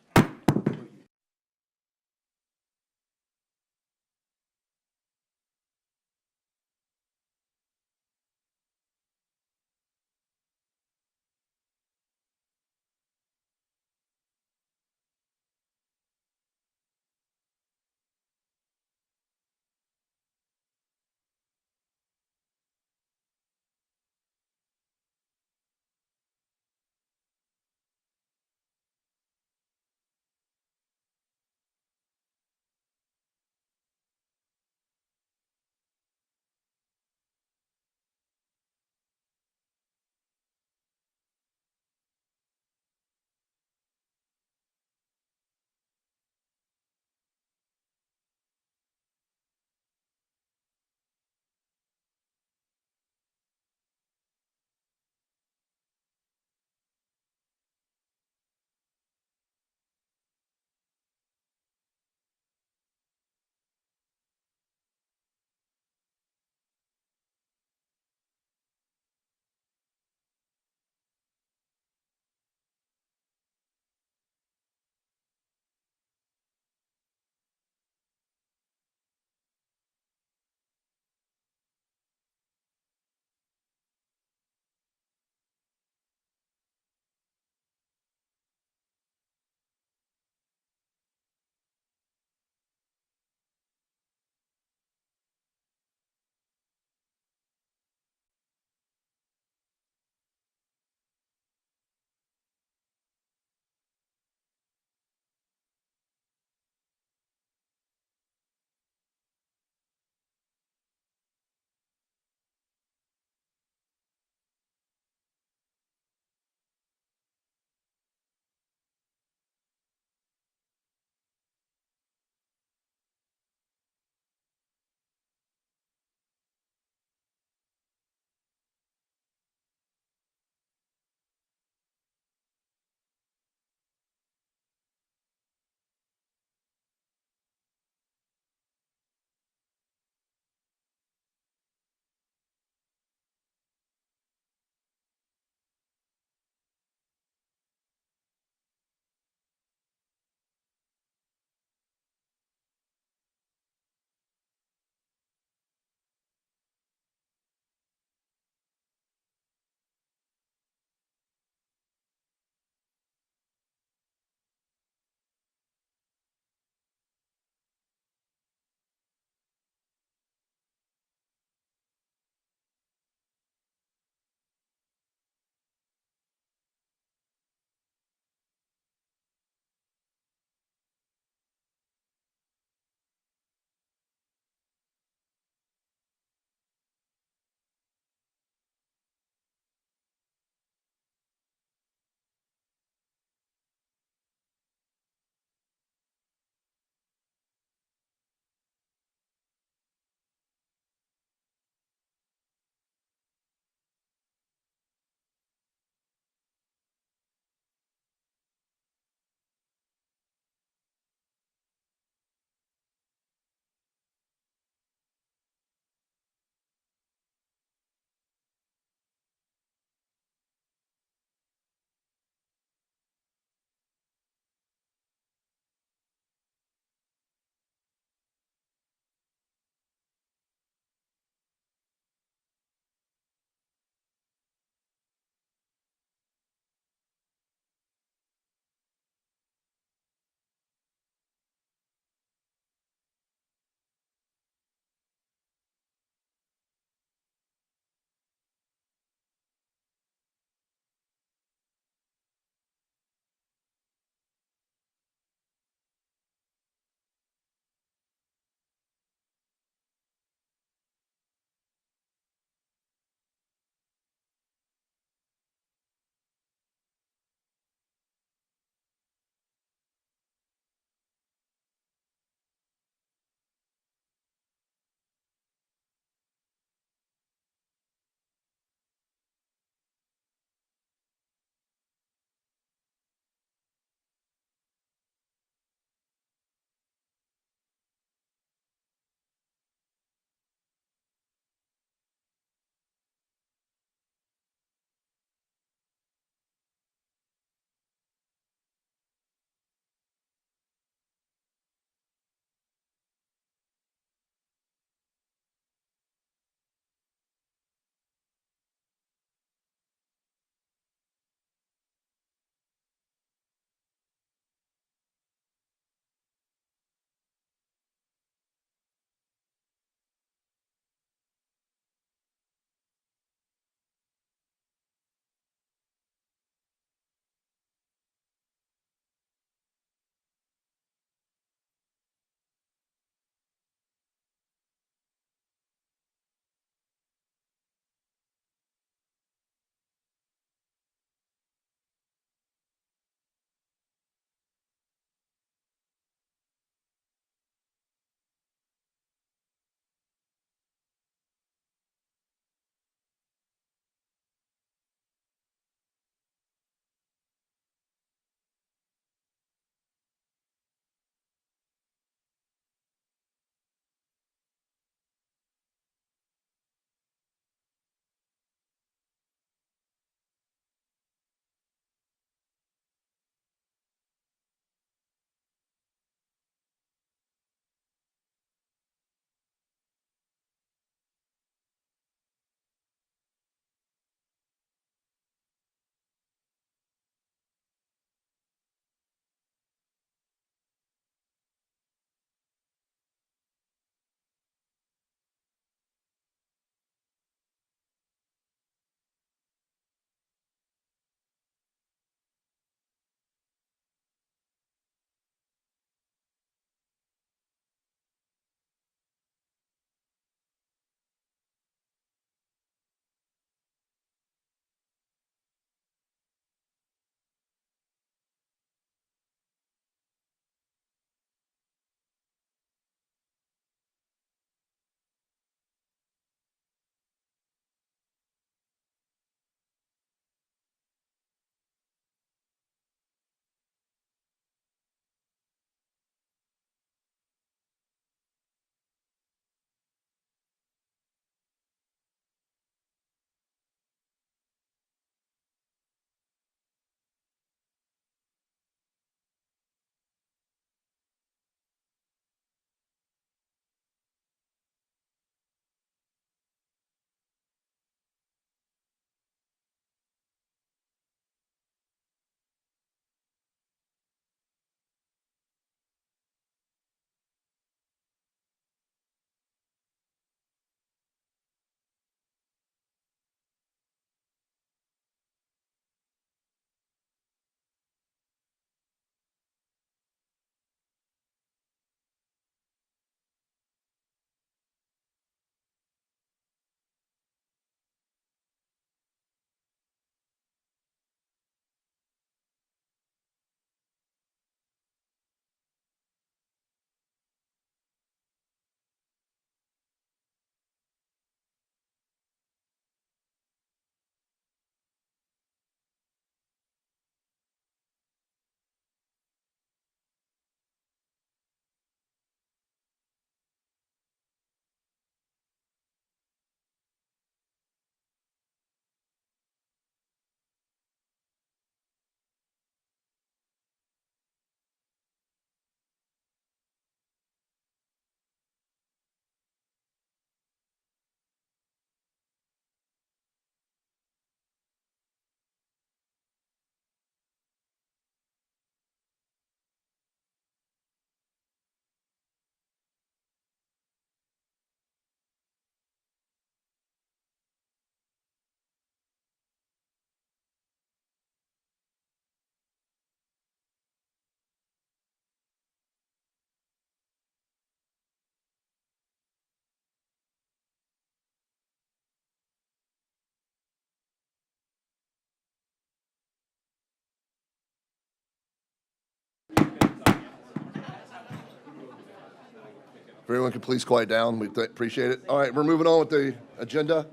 If everyone could please quiet down, we appreciate it. All right, we're moving on with the agenda.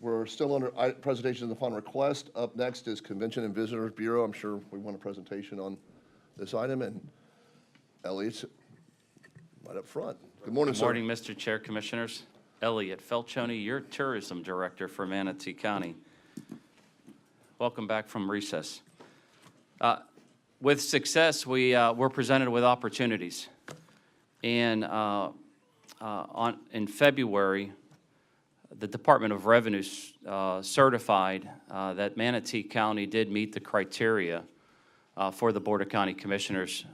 We're still under presentation upon request. Up next is Convention and Visitors Bureau. I'm sure we want a presentation on this item, and Elliot's right up front. Good morning, sir. Good morning, Mr. Chair, Commissioners. Elliot Felchoni, your Tourism Director for Manatee County. Welcome back from recess. With success, we're presented with opportunities. And in February, the Department of Revenue certified that Manatee County did meet the criteria for the Board of County Commissioners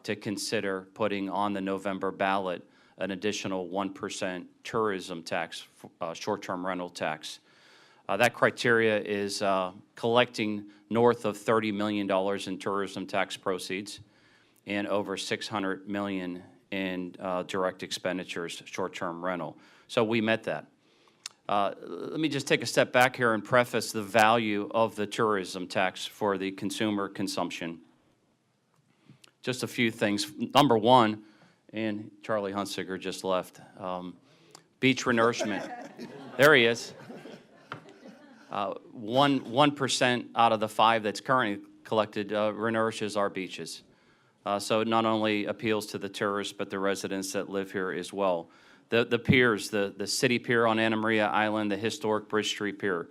to consider putting on the November ballot an additional 1% tourism tax, short-term rental tax. That criteria is collecting north of $30 million in tourism tax proceeds and over $600 million in direct expenditures, short-term rental. So we met that. Let me just take a step back here and preface the value of the tourism tax for the consumer consumption. Just a few things. Number one, and Charlie Hunsiger just left, beach renourishment. There he is. 1% out of the 5 that's currently collected renourishes our beaches. So it not only appeals to the tourists, but the residents that live here as well. The piers, the city pier on Anna Maria Island, the historic Bridge Street Pier,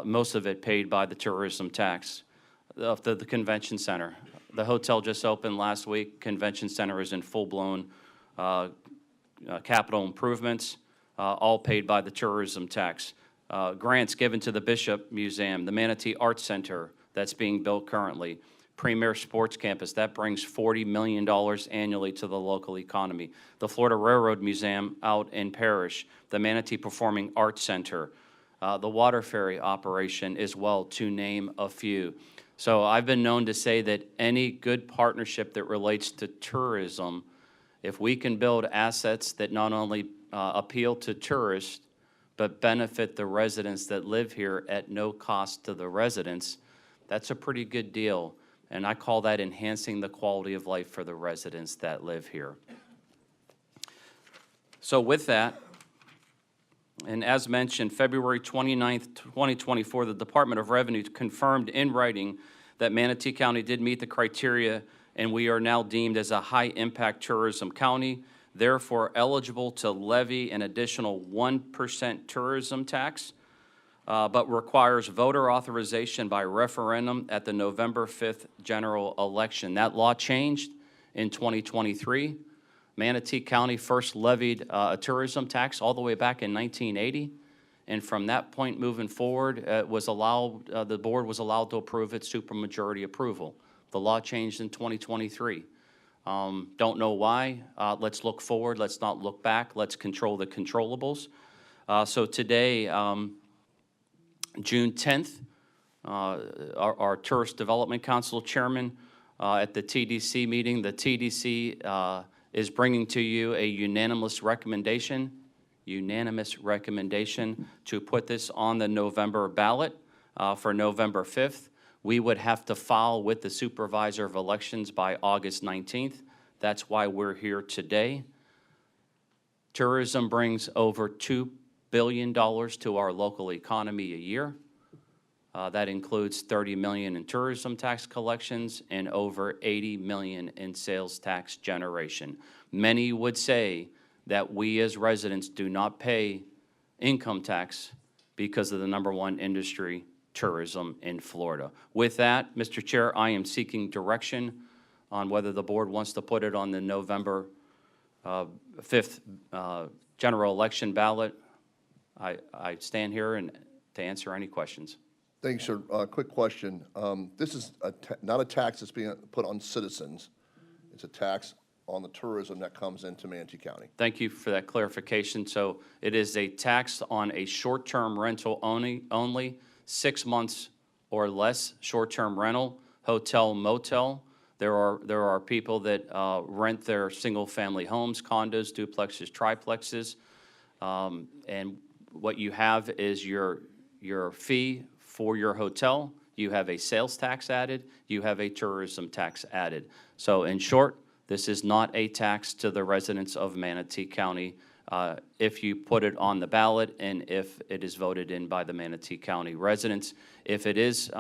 most of it paid by the tourism tax. The convention center. The hotel just opened last week. Convention center is in full-blown capital improvements, all paid by the tourism tax. Grants given to the Bishop Museum, the Manatee Arts Center that's being built currently, Premier Sports Campus, that brings $40 million annually to the local economy. The Florida Railroad Museum out in Parrish, the Manatee Performing Arts Center, the water ferry operation as well, to name a few. So I've been known to say that any good partnership that relates to tourism, if we can build assets that not only appeal to tourists, but benefit the residents that live here at no cost to the residents, that's a pretty good deal. And I call that enhancing the quality of life for the residents that live here. So with that, and as mentioned, February 29th, 2024, the Department of Revenue confirmed in writing that Manatee County did meet the criteria, and we are now deemed as a high-impact tourism county, therefore eligible to levy an additional 1% tourism tax, but requires voter authorization by referendum at the November 5th general election. That law changed in 2023. Manatee County first levied a tourism tax all the way back in 1980, and from that point moving forward, the board was allowed to approve it supermajority approval. The law changed in 2023. Don't know why. Let's look forward. Let's not look back. Let's control the controllables. So today, June 10th, our Tourist Development Council chairman at the TDC meeting, the TDC is bringing to you a unanimous recommendation to put this on the November ballot for November 5th. We would have to file with the Supervisor of Elections by August 19th. That's why we're here today. Tourism brings over $2 billion to our local economy a year. That includes $30 million in tourism tax collections and over $80 million in sales tax generation. Many would say that we as residents do not pay income tax because of the #1 industry, tourism in Florida. With that, Mr. Chair, I am seeking direction on whether the board wants to put it on the November 5th general election ballot. I stand here and to answer any questions. Thanks, sir. Quick question. This is not a tax that's being put on citizens. It's a tax on the tourism that comes into Manatee County. Thank you for that clarification. So it is a tax on a short-term rental only 6 months or less short-term rental, hotel, motel. There are people that rent their single-family homes, condos, duplexes, triplexes, and what you have is your fee for your hotel. You have a sales tax added. You have a tourism tax added. So in short, This is not a tax to the residents of Manatee County if you put it on the ballot and if it is voted in by the Manatee County residents. If it is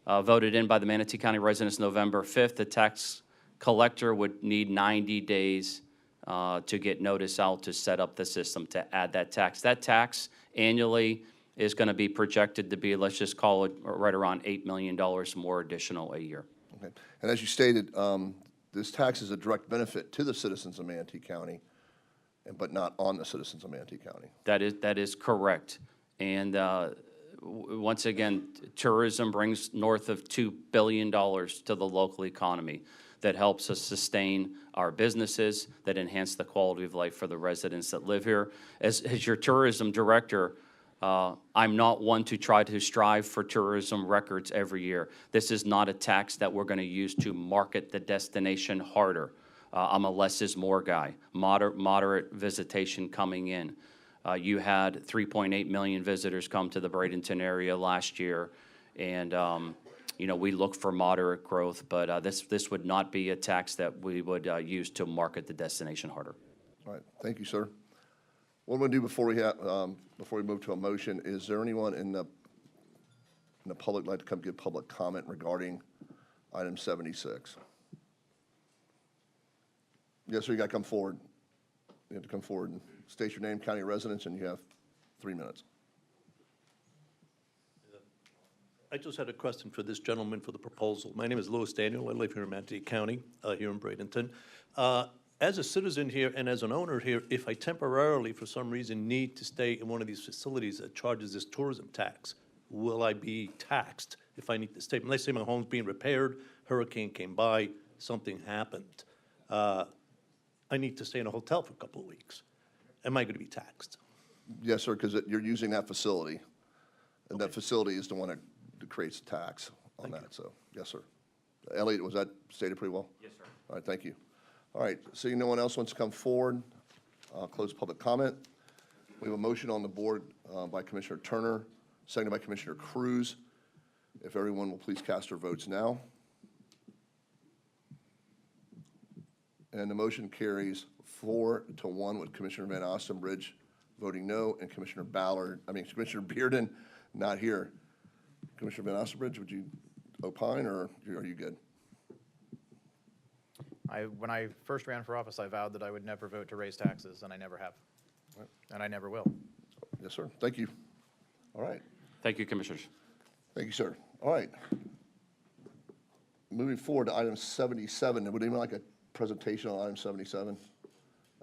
voted in by the Manatee County residents November 5th, the tax collector would need 90 days to get notice out to set up the system to add that tax. That tax annually is going to be projected to be, let's just call it right around $8 million more additional a year. Okay. And as you stated, this tax is a direct benefit to the citizens of Manatee County, but not on the citizens of Manatee County. That is correct. And once again, tourism brings north of $2 billion to the local economy. That helps us sustain our businesses, that enhance the quality of life for the residents that live here. As your tourism director, I'm not one to try to strive for tourism records every year. This is not a tax that we're going to use to market the destination harder. I'm a less is more guy. Moderate visitation coming in. You had 3.8 million visitors come to the Bradenton area last year, and you know, we look for moderate growth, but this would not be a tax that we would use to market the destination harder. All right, thank you, sir. What I'm going to do before we move to a motion, is there anyone in the public like to come give public comment regarding item 76? Yes, sir, you got to come forward. You have to come forward and state your name, county residence, and you have 3 minutes. I just had a question for this gentleman for the proposal. My name is Louis Daniel. I live here in Manatee County, here in Bradenton. As a citizen here and as an owner here, if I temporarily, for some reason, need to stay in one of these facilities that charges this tourism tax, will I be taxed if I need to stay? Let's say my home's being repaired, hurricane came by, something happened. I need to stay in a hotel for a couple of weeks. Am I going to be taxed? Yes, sir, because you're using that facility, and that facility is the one that creates the tax on that, so, yes, sir. Elliot, was that stated pretty well? Yes, sir. All right, thank you. All right, seeing no one else wants to come forward, I'll close public comment. We have a motion on the board by Commissioner Turner, seconded by Commissioner Cruz. If everyone will please cast their votes now. And the motion carries 4-1 with Commissioner Van Ostenbridge voting no and Commissioner Bearden not here. Commissioner Van Ostenbridge, would you opine, or are you good? When I first ran for office, I vowed that I would never vote to raise taxes, and I never have. And I never will. Yes, sir. Thank you. All right. Thank you, Commissioners. Thank you, sir. All right. Moving forward to item 77. Would anyone like a presentation on item 77?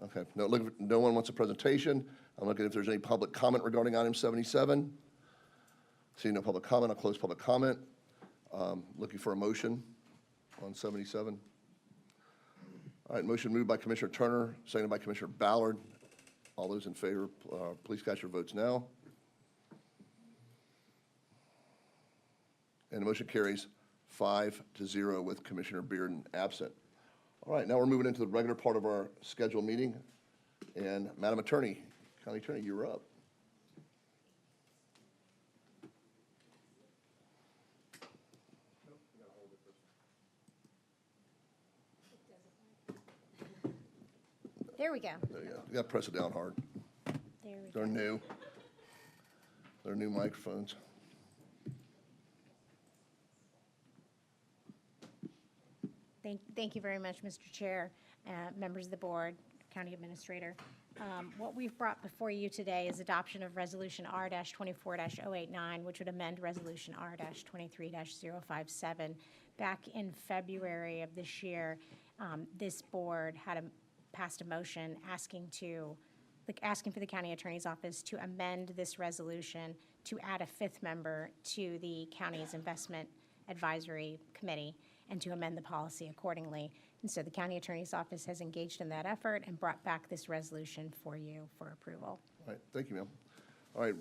Okay. No one wants a presentation. I'm looking if there's any public comment regarding item 77. Seeing no public comment, I'll close public comment. Looking for a motion on 77. All right, motion moved by Commissioner Turner, seconded by Commissioner Ballard. All those in favor, please cast your votes now. And the motion carries 5-0 with Commissioner Bearden absent. All right, now we're moving into the regular part of our scheduled meeting. And Madam Attorney, County Attorney, you're up. There we go. There you go. You got to press it down hard. There we They're go. new. They're new microphones. Thank you very much, Mr. Chair, members of the board, County Administrator. What we've brought before you today is adoption of Resolution R-24-089, which would amend Resolution R-23-057. Back in February of this year, this board passed a motion asking for the county attorney's office to amend this resolution to add a fifth member to the county's investment advisory committee and to amend the policy accordingly. And so the county attorney's office has engaged in that effort and brought back this resolution for you for approval. All right, thank you, ma'am. All right,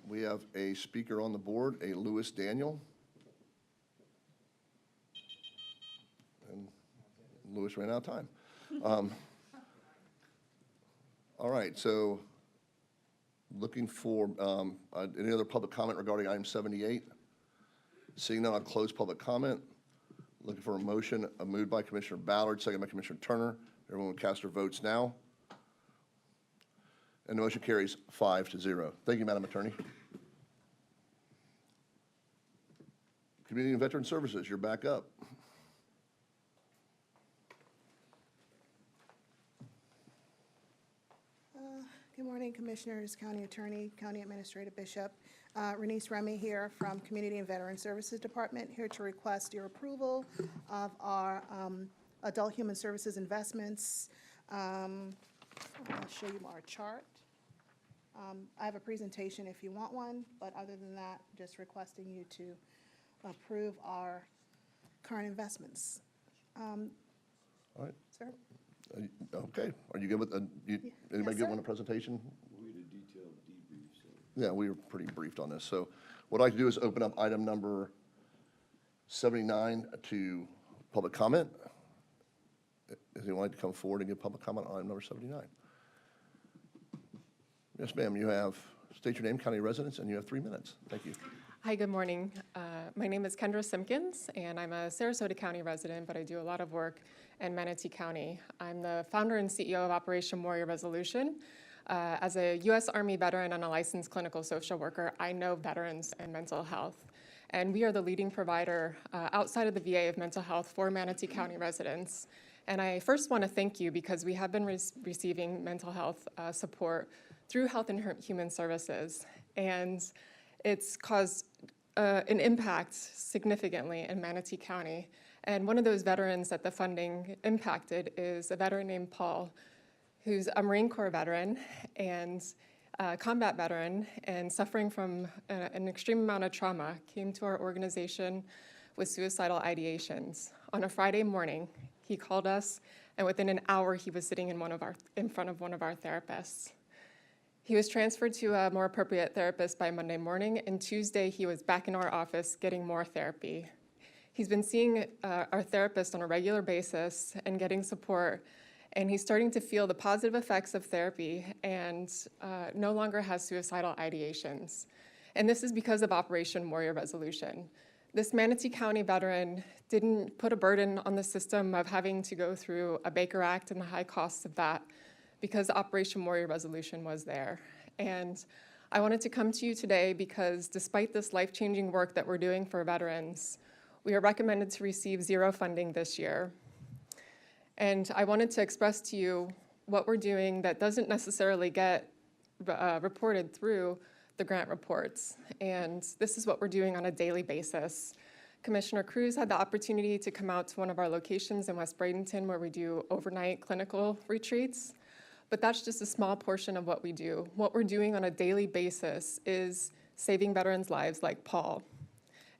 we have a speaker on the board, a Louis Daniel. And Louis ran out of time. All right, so looking for any other public comment regarding item 78? Seeing none, I'll close public comment. Looking for a motion, moved by Commissioner Ballard, second by Commissioner Turner. Everyone would cast their votes now. And the motion carries 5-0. Thank you, Madam Attorney. Community and Veteran Services, you're back up. Good morning, Commissioners, County Attorney, County Administrator Bishop. Renice Remy here from Community and Veteran Services Department, here to request your approval of our adult human services investments. I'll show you our chart. I have a presentation if you want one, but other than that, just requesting you to approve our current investments. All right. Sir? Okay. Are you good with, anybody Yes, good sir. on the presentation? Yeah, we were pretty briefed on this. So what I'd like to do is open up item number 79 to public comment. Does anyone like to come forward and give public comment on item number 79? Yes, ma'am, you have, state your name, county residence, and you have 3 minutes. Thank you. Hi, good morning. My name is Kendra Simpkins, and I'm a Sarasota County resident, but I do a lot of work in Manatee County. I'm the founder and CEO of Operation Warrior Resolution. As a U.S. Army veteran and a licensed clinical social worker, I know veterans and mental health. And we are the leading provider outside of the VA of mental health for Manatee County residents. And I first want to thank you because we have been receiving mental health support through Health and Human Services. And it's caused an impact significantly in Manatee County. And one of those veterans that the funding impacted is a veteran named Paul, who's a Marine Corps veteran and a combat veteran and suffering from an extreme amount of trauma, came to our organization with suicidal ideations. On a Friday morning, he called us, and within an hour, he was sitting in front of one of our therapists. He was transferred to a more appropriate therapist by Monday morning, and Tuesday he was back in our office getting more therapy. He's been seeing our therapist on a regular basis and getting support, and he's starting to feel the positive effects of therapy and no longer has suicidal ideations. And this is because of Operation Warrior Resolution. This Manatee County veteran didn't put a burden on the system of having to go through a Baker Act and the high costs of that, because Operation Warrior Resolution was there. And I wanted to come to you today because despite this life-changing work that we're doing for veterans, we are recommended to receive 0 funding this year. And I wanted to express to you what we're doing that doesn't necessarily get reported through the grant reports. And this is what we're doing on a daily basis. Commissioner Cruz had the opportunity to come out to one of our locations in West Bradenton where we do overnight clinical retreats. But that's just a small portion of what we do. What we're doing on a daily basis is saving veterans' lives like Paul.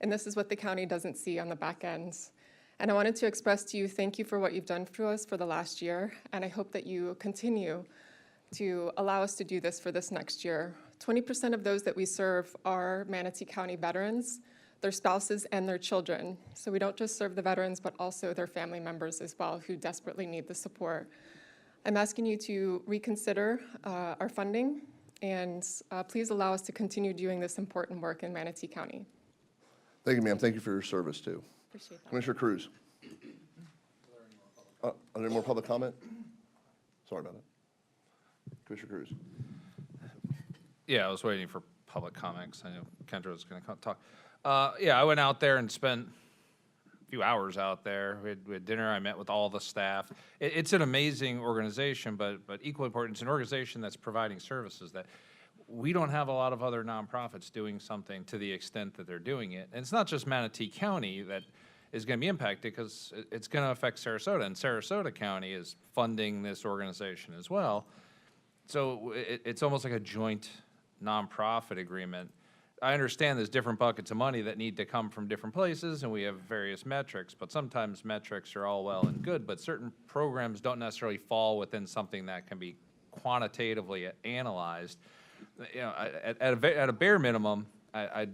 And this is what the county doesn't see on the back end. And I wanted to express to you, thank you for what you've done for us for the last year. And I hope that you continue to allow us to do this for this next year. 20% of those that we serve are Manatee County veterans, their spouses, and their children. So we don't just serve the veterans, but also their family members as well who desperately need the support. I'm asking you to reconsider our funding, and please allow us to continue doing this important work in Manatee County. Thank you, ma'am. Thank you for your service, too. Appreciate that. Commissioner Cruz. Are there any more public comment? Sorry about that. Commissioner Cruz. Yeah, I was waiting for public comments. I know Kendra was going to talk. Yeah, I went out there and spent a few hours out there. We had dinner. I met with all the staff. It's an amazing organization, but equally important, it's an organization that's providing services that we don't have a lot of other nonprofits doing something to the extent that they're doing it. And it's not just Manatee County that is going to be impacted, because it's going to affect Sarasota, and Sarasota County is funding this organization as well. So it's almost like a joint nonprofit agreement. I understand there's different buckets of money that need to come from different places, and we have various metrics, but sometimes metrics are all well and good, but certain programs don't necessarily fall within something that can be quantitatively analyzed. You know, at a bare minimum, I'd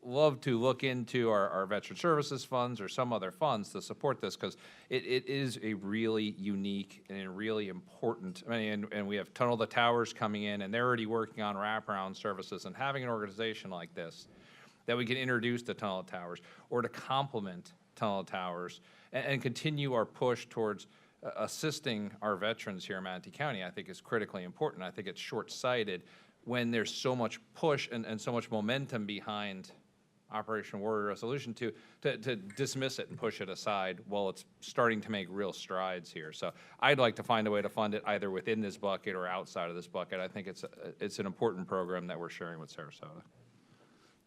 love to look into our veteran services funds or some other funds to support this, because it is a really unique and really important, I mean, and we have Tunnel the Towers coming in, and they're already working on wraparound services, and having an organization like this that we can introduce to Tunnel the Towers or to complement Tunnel Towers, and continue our push towards assisting our veterans here in Manatee County, I think is critically important. I think it's short-sighted when there's so much push and so much momentum behind Operation Warrior Resolution to dismiss it and push it aside while it's starting to make real strides here. So I'd like to find a way to fund it either within this bucket or outside of this bucket. I think it's an important program that we're sharing with Sarasota.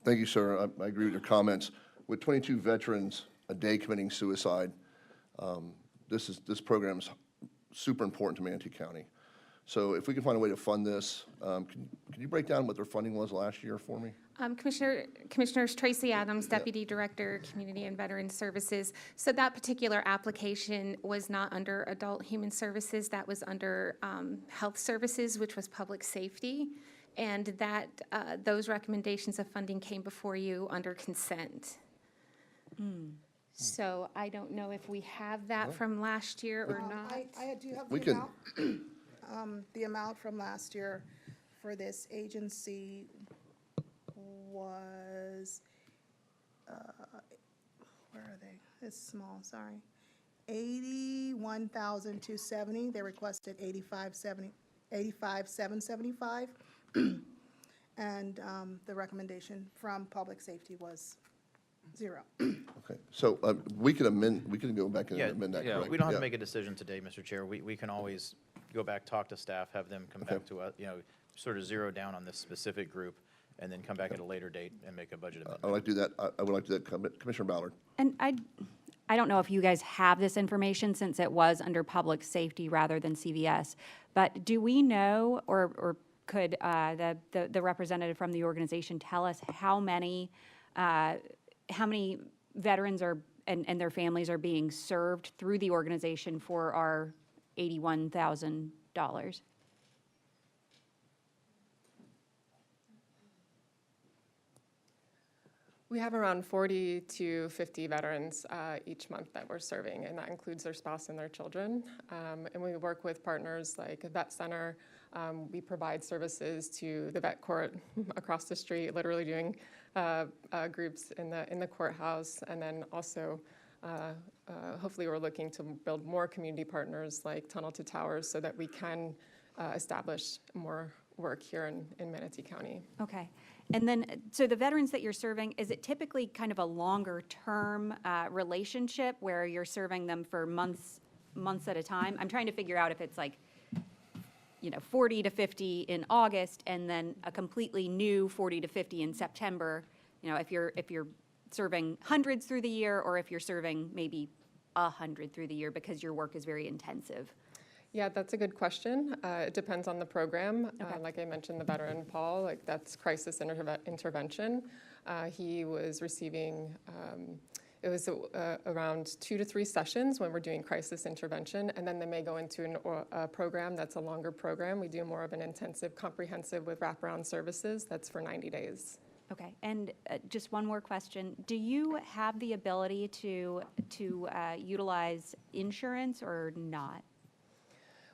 Thank you, sir. I agree with your comments. With 22 veterans a day committing suicide, this program is super important to Manatee County. So if we can find a way to fund this, can you break down what their funding was last year for me? Commissioners Tracy Adams, Deputy Director, Community and Veteran Services. So that particular application was not under Adult Human Services. That was under Health Services, which was Public Safety. And that those recommendations of funding came before you under consent. So I don't know if we have that from last year or not. I do have We the can- amount. The amount from last year for this agency was, where are they? It's small, sorry. 81,270. They requested 85,775. And the recommendation from Public Safety was 0. Okay, so we can go back and amend that, correct? We don't have to make a decision today, Mr. Chair. We can always go back, talk to staff, have them come back to us, sort of zero down on this specific group, and then come back at a later date and make a budget amendment. I would like to do that. I would like to do that. Commissioner Ballard. And I don't know if you guys have this information since it was under public safety rather than CVS, but do we know, or could the representative from the organization tell us how many veterans and their families are being served through the organization for our $81,000? We have around 40 to 50 veterans each month that we're serving, and that includes their spouse and their children. And we work with partners like a vet center. We provide services to the vet court across the street, literally doing groups in the courthouse. And then also, hopefully we're looking to build more community partners like Tunnel to Towers so that we can establish more work here in Manatee County. Okay. And then, so the veterans that you're serving, is it typically kind of a longer-term relationship where you're serving them for months at a time? I'm trying to figure out if it's like, 40 to 50 in August, and then a completely new 40 to 50 in September. If you're serving hundreds through the year, or if you're serving maybe 100 through the year because your work is very intensive. Yeah, that's a good question. It depends on the program. Like I mentioned, the veteran, Paul, that's crisis intervention. He was receiving, it was around 2 to 3 sessions when we're doing crisis intervention, and then they may go into a program that's a longer program. We do more of an intensive, comprehensive with wraparound services. That's for 90 days. Okay, and just one more question. Do you have the ability to utilize insurance or not?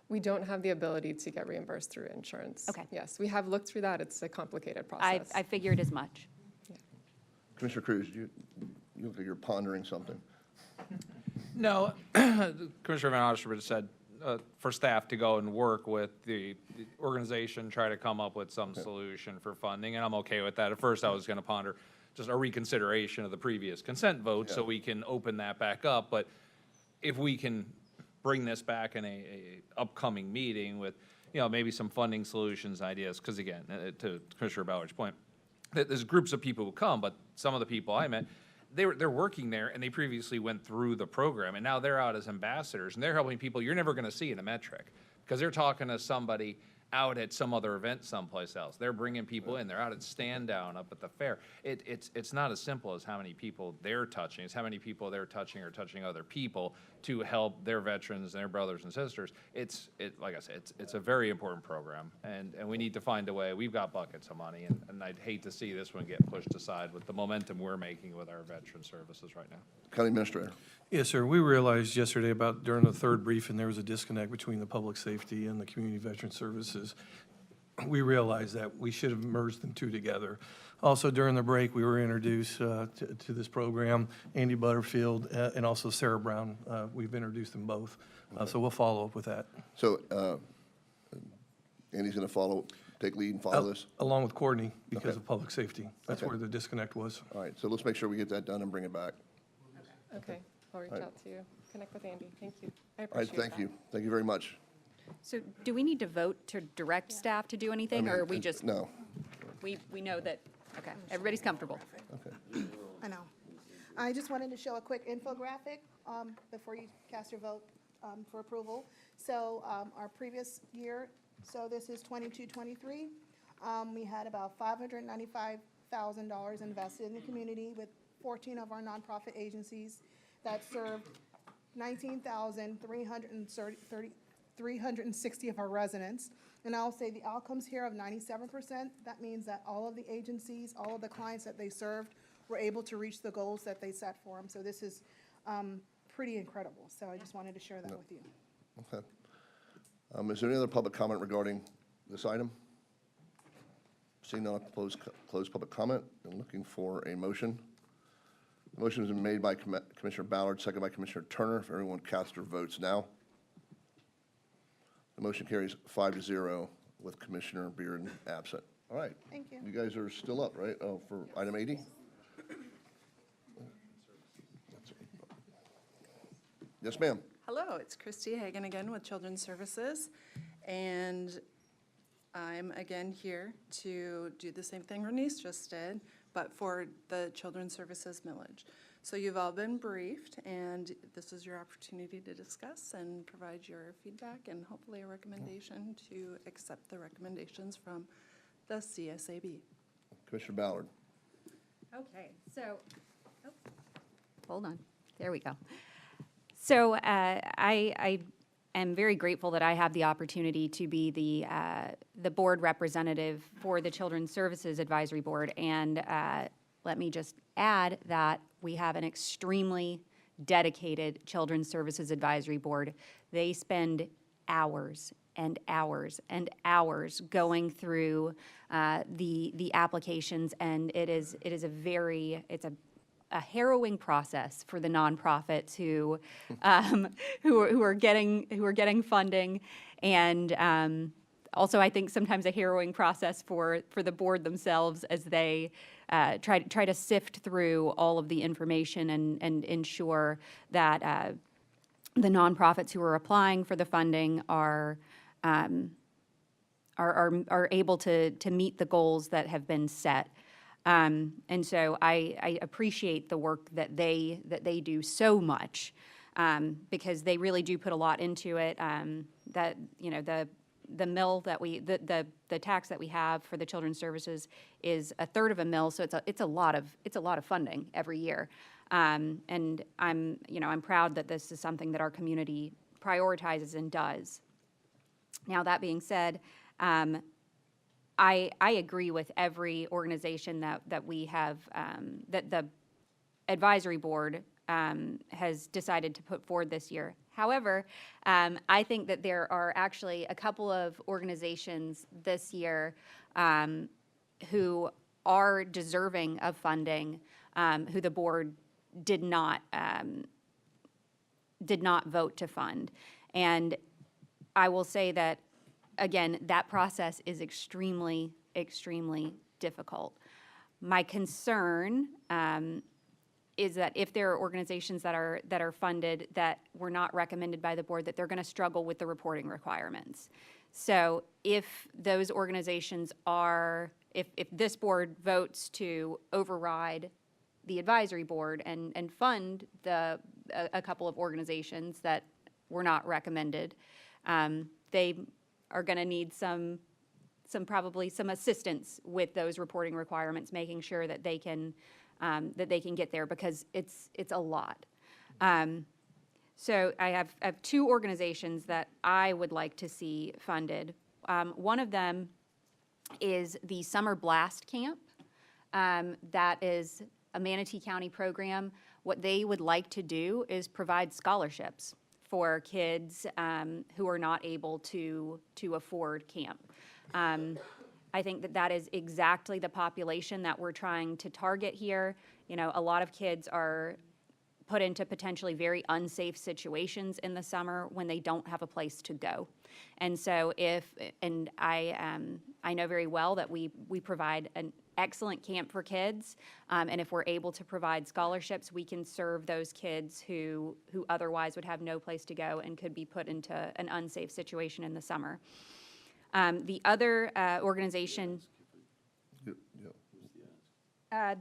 We don't have the ability to get reimbursed through insurance. Okay. Yes, we have looked through that. It's a complicated process. I figured as much. Commissioner Cruz, you look like you're pondering something. No, Commissioner Van Osterman said for staff to go and work with the organization, try to come up with some solution for funding, and I'm okay with that. At first, I was going to ponder just a reconsideration of the previous consent vote so we can open that back up. But if we can bring this back in a upcoming meeting with, maybe some funding solutions, ideas, because again, to Commissioner Ballard's point, there's groups of people who come, but some of the people I met, they're working there and they previously went through the program and now they're out as ambassadors and they're helping people you're never going to see in a metric because they're talking to somebody out at some other event someplace else. They're bringing people in. They're out at stand down up at the fair. It's not as simple as how many people they're touching. It's how many people they're touching or touching other people to help their veterans and their brothers and sisters. Like I said, it's a very important program, and we need to find a way. We've got buckets of money, and I'd hate to see this one get pushed aside with the momentum we're making with our veteran services right now. County Administrator. Yes, sir. We realized yesterday during the third briefing, there was a disconnect between the public safety and the community veteran services. we realized that we should have merged them two together. Also, during the break, we were introduced to this program, Andy Butterfield and also Sarah Brown. We've introduced them both. So we'll follow up with that. So Andy's going to take lead and follow this? Along with Courtney, because Okay. of public safety. That's Okay. where the disconnect was. All right, so let's make sure we get that done and bring it back. Okay, I'll reach All right. out to you, connect with Andy. Thank you. I All right, appreciate that. thank you. Thank you very much. So do we need to vote to direct staff to do anything, or are we just, No. we know that, okay, everybody's comfortable? I know. I just wanted to show a quick infographic before you cast your vote for approval. So our previous year, so this is 22-23, we had about $595,000 invested in the community with 14 of our nonprofit agencies that served 19,360 of our residents. And I'll say the outcomes here of 97%, that means that all of the agencies, all of the clients that they served were able to reach the goals that they set for them. So this is pretty incredible. So I just wanted to share that with you. Okay. Is there any other public comment regarding this item? Seeing none, I'll close public comment and looking for a motion. The motion has been made by Commissioner Ballard, second by Commissioner Turner. If everyone cast their votes now. The motion carries 5-0 with Commissioner Bearden absent. All right. Thank you. You guys are still up, right, for item 80? Yes, ma'am. Hello, it's Christy Hagan again with Children's Services, and I'm again here to do the same thing Renise just did, but for the Children's Services millage. So you've all been briefed, and this is your opportunity to discuss and provide your feedback and hopefully a recommendation to accept the recommendations from the CSAB. Commissioner Ballard. Okay, so, hold on, there we go. So I am very grateful that I have the opportunity to be the board representative for the Children's Services Advisory Board. And let me just add that we have an extremely dedicated Children's Services Advisory Board. They spend hours and hours and hours going through the applications, and it's a harrowing process for the nonprofits who are getting funding, and also I think sometimes a harrowing process for the board themselves as they try to sift through all of the information and ensure that the nonprofits who are applying for the funding are able to meet the goals that have been set. And so I appreciate the work that they do so much, because they really do put a lot into it. That, you know, the mill that the tax that we have for the children's services is a third of a mill, so it's a lot of funding every year. And I'm proud that this is something that our community prioritizes and does. Now, that being said, I agree with every organization that we have, that the advisory board has decided to put forward this year. However, I think that there are actually a couple of organizations this year who are deserving of funding, who the board did not vote to fund. And I will say that, again, that process is extremely, extremely difficult. My concern is that if there are organizations that are funded that were not recommended by the board, that they're going to struggle with the reporting requirements. So if those organizations if this board votes to override the advisory board and fund a couple of organizations that were not recommended, they are going to need probably some assistance with those reporting requirements, making sure that they can get there, because it's a lot. So I have two organizations that I would like to see funded. One of them is the Summer Blast Camp. That is a Manatee County program. What they would like to do is provide scholarships for kids who are not able to afford camp. I think that that is exactly the population that we're trying to target here. You know, a lot of kids are put into potentially very unsafe situations in the summer when they don't have a place to go. And so I know very well that we provide an excellent camp for kids, and if we're able to provide scholarships, we can serve those kids who otherwise would have no place to go and could be put into an unsafe situation in the summer. The other organization,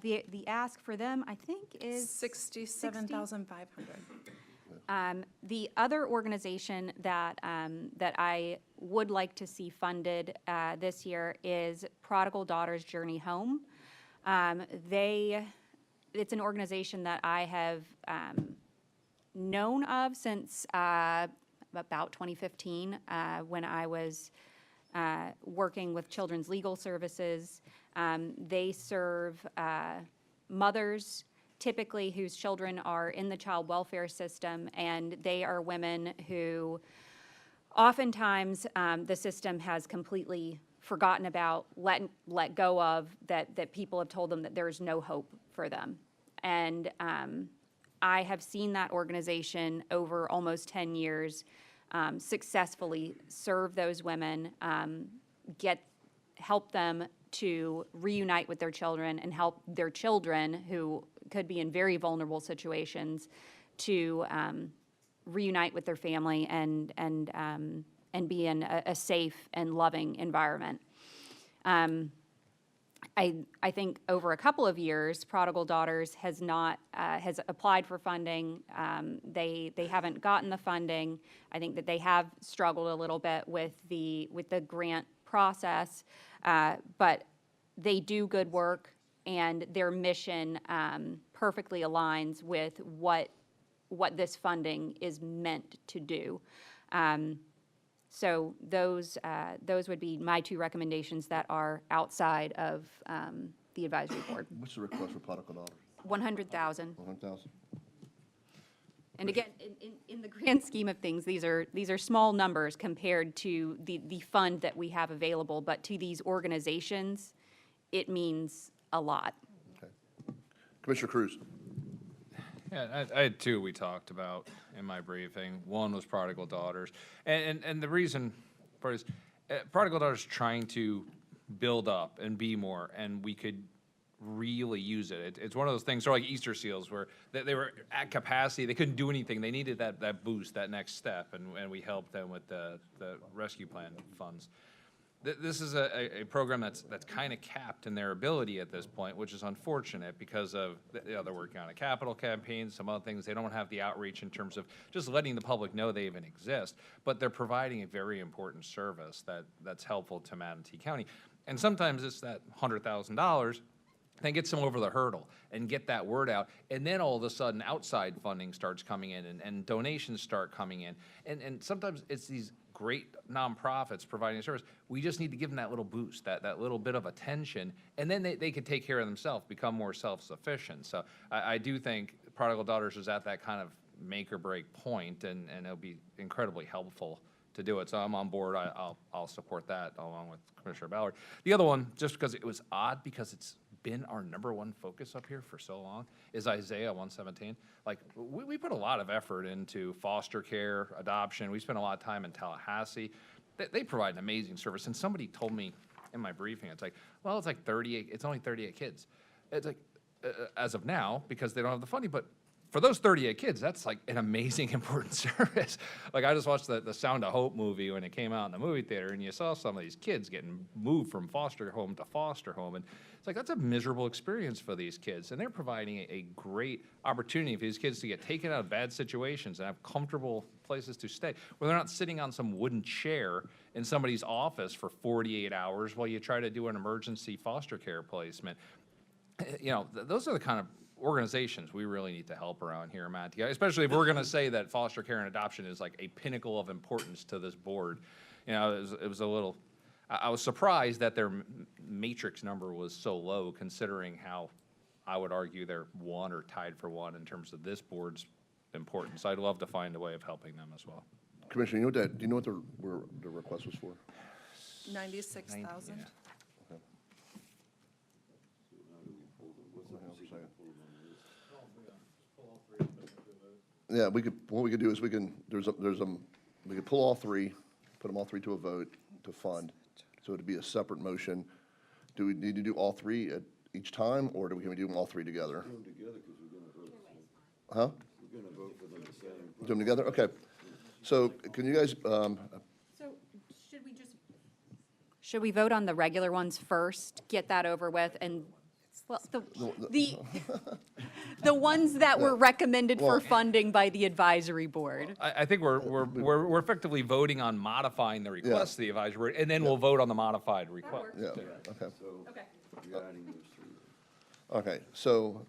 the ask for them, I think, is 67,500. The other organization that I would like to see funded this year is Prodigal Daughters Journey Home. It's an organization that I have known of since about 2015 when I was working with Children's Legal Services. They serve mothers typically whose children are in the child welfare system, and they are women who oftentimes the system has completely forgotten about, let go of, that people have told them that there's no hope for them. And I have seen that organization over almost 10 years successfully serve those women, help them to reunite with their children and help their children who could be in very vulnerable situations to reunite with their family and be in a safe and loving environment. I think over a couple of years, Prodigal Daughters has applied for funding. They haven't gotten the funding. I think that they have struggled a little bit with the grant process, but they do good work, and their mission perfectly aligns with what this funding is meant to do. So those would be my two recommendations that are outside of the advisory board. What's the request for Prodigal Daughters? 100,000. 100,000. And again, in the grand scheme of things, these are small numbers compared to the fund that we have available, but to these organizations, it means a lot. Okay. Commissioner Cruz. Yeah, I had two we talked about in my briefing. One was Prodigal Daughters. And the reason for it is Prodigal Daughters trying to build up and be more, and we could really use it. It's one of those things, sort of like Easter seals, where they were at capacity. They couldn't do anything. They needed that boost, that next step, and we helped them with the rescue plan funds. This is a program that's kind of capped in their ability at this point, which is unfortunate because of they're working on a capital campaign, some other things. They don't have the outreach in terms of just letting the public know they even exist, but they're providing a very important service that's helpful to Manatee County. And sometimes it's that $100,000 that gets them over the hurdle and get that word out. And then all of a sudden outside funding starts coming in and donations start coming in. And sometimes it's these great nonprofits providing a service. We just need to give them that little boost, that little bit of attention, and then they could take care of themselves, become more self-sufficient. So I do think Prodigal Daughters is at that kind of make or break point, and it'll be incredibly helpful to do it. So I'm on board. I'll support that along with Commissioner Ballard. The other one, just because it was odd, because it's been our #1 focus up here for so long, is Isaiah 117. Like, we put a lot of effort into foster care, adoption. We spent a lot of time in Tallahassee. They provide an amazing service. And somebody told me in my briefing, it's like, well, it's like 38, it's only 38 kids. It's like, as of now, because they don't have the funding, but for those 38 kids, that's like an amazing, important service. Like, I just watched the Sound of Hope movie when it came out in the movie theater, and you saw some of these kids getting moved from foster home to foster home. And it's like, that's a miserable experience for these kids. And they're providing a great opportunity for these kids to get taken out of bad situations and have comfortable places to stay, where they're not sitting on some wooden chair in somebody's office for 48 hours while you try to do an emergency foster care placement. You know, those are the kind of organizations we really need to help around here in Manatee, especially if we're going to say that foster care and adoption is like a pinnacle of importance to this board. You know, it was a little, I was surprised that their matrix number was so low, considering how I would argue they're one or tied for one in terms of this board's importance. I'd love to find a way of helping them as well. Commissioner, do you know what the request was for? 96,000. Yeah, what we could do is we could pull all three, put them all three to a vote to fund. So it'd be a separate motion. Do we need to do all three at each time, or can we do them all three together? Do them together because we're going to vote. Huh? We're going to vote for them the same. Do them together? Okay. So can you guys, So should we vote on the regular ones first, get that over with, and, well, the ones that were recommended for funding by the advisory board? I think we're effectively voting on modifying the request to the advisory board, and then we'll vote on the modified request. yeah, okay. Okay. You're adding those three. Okay, so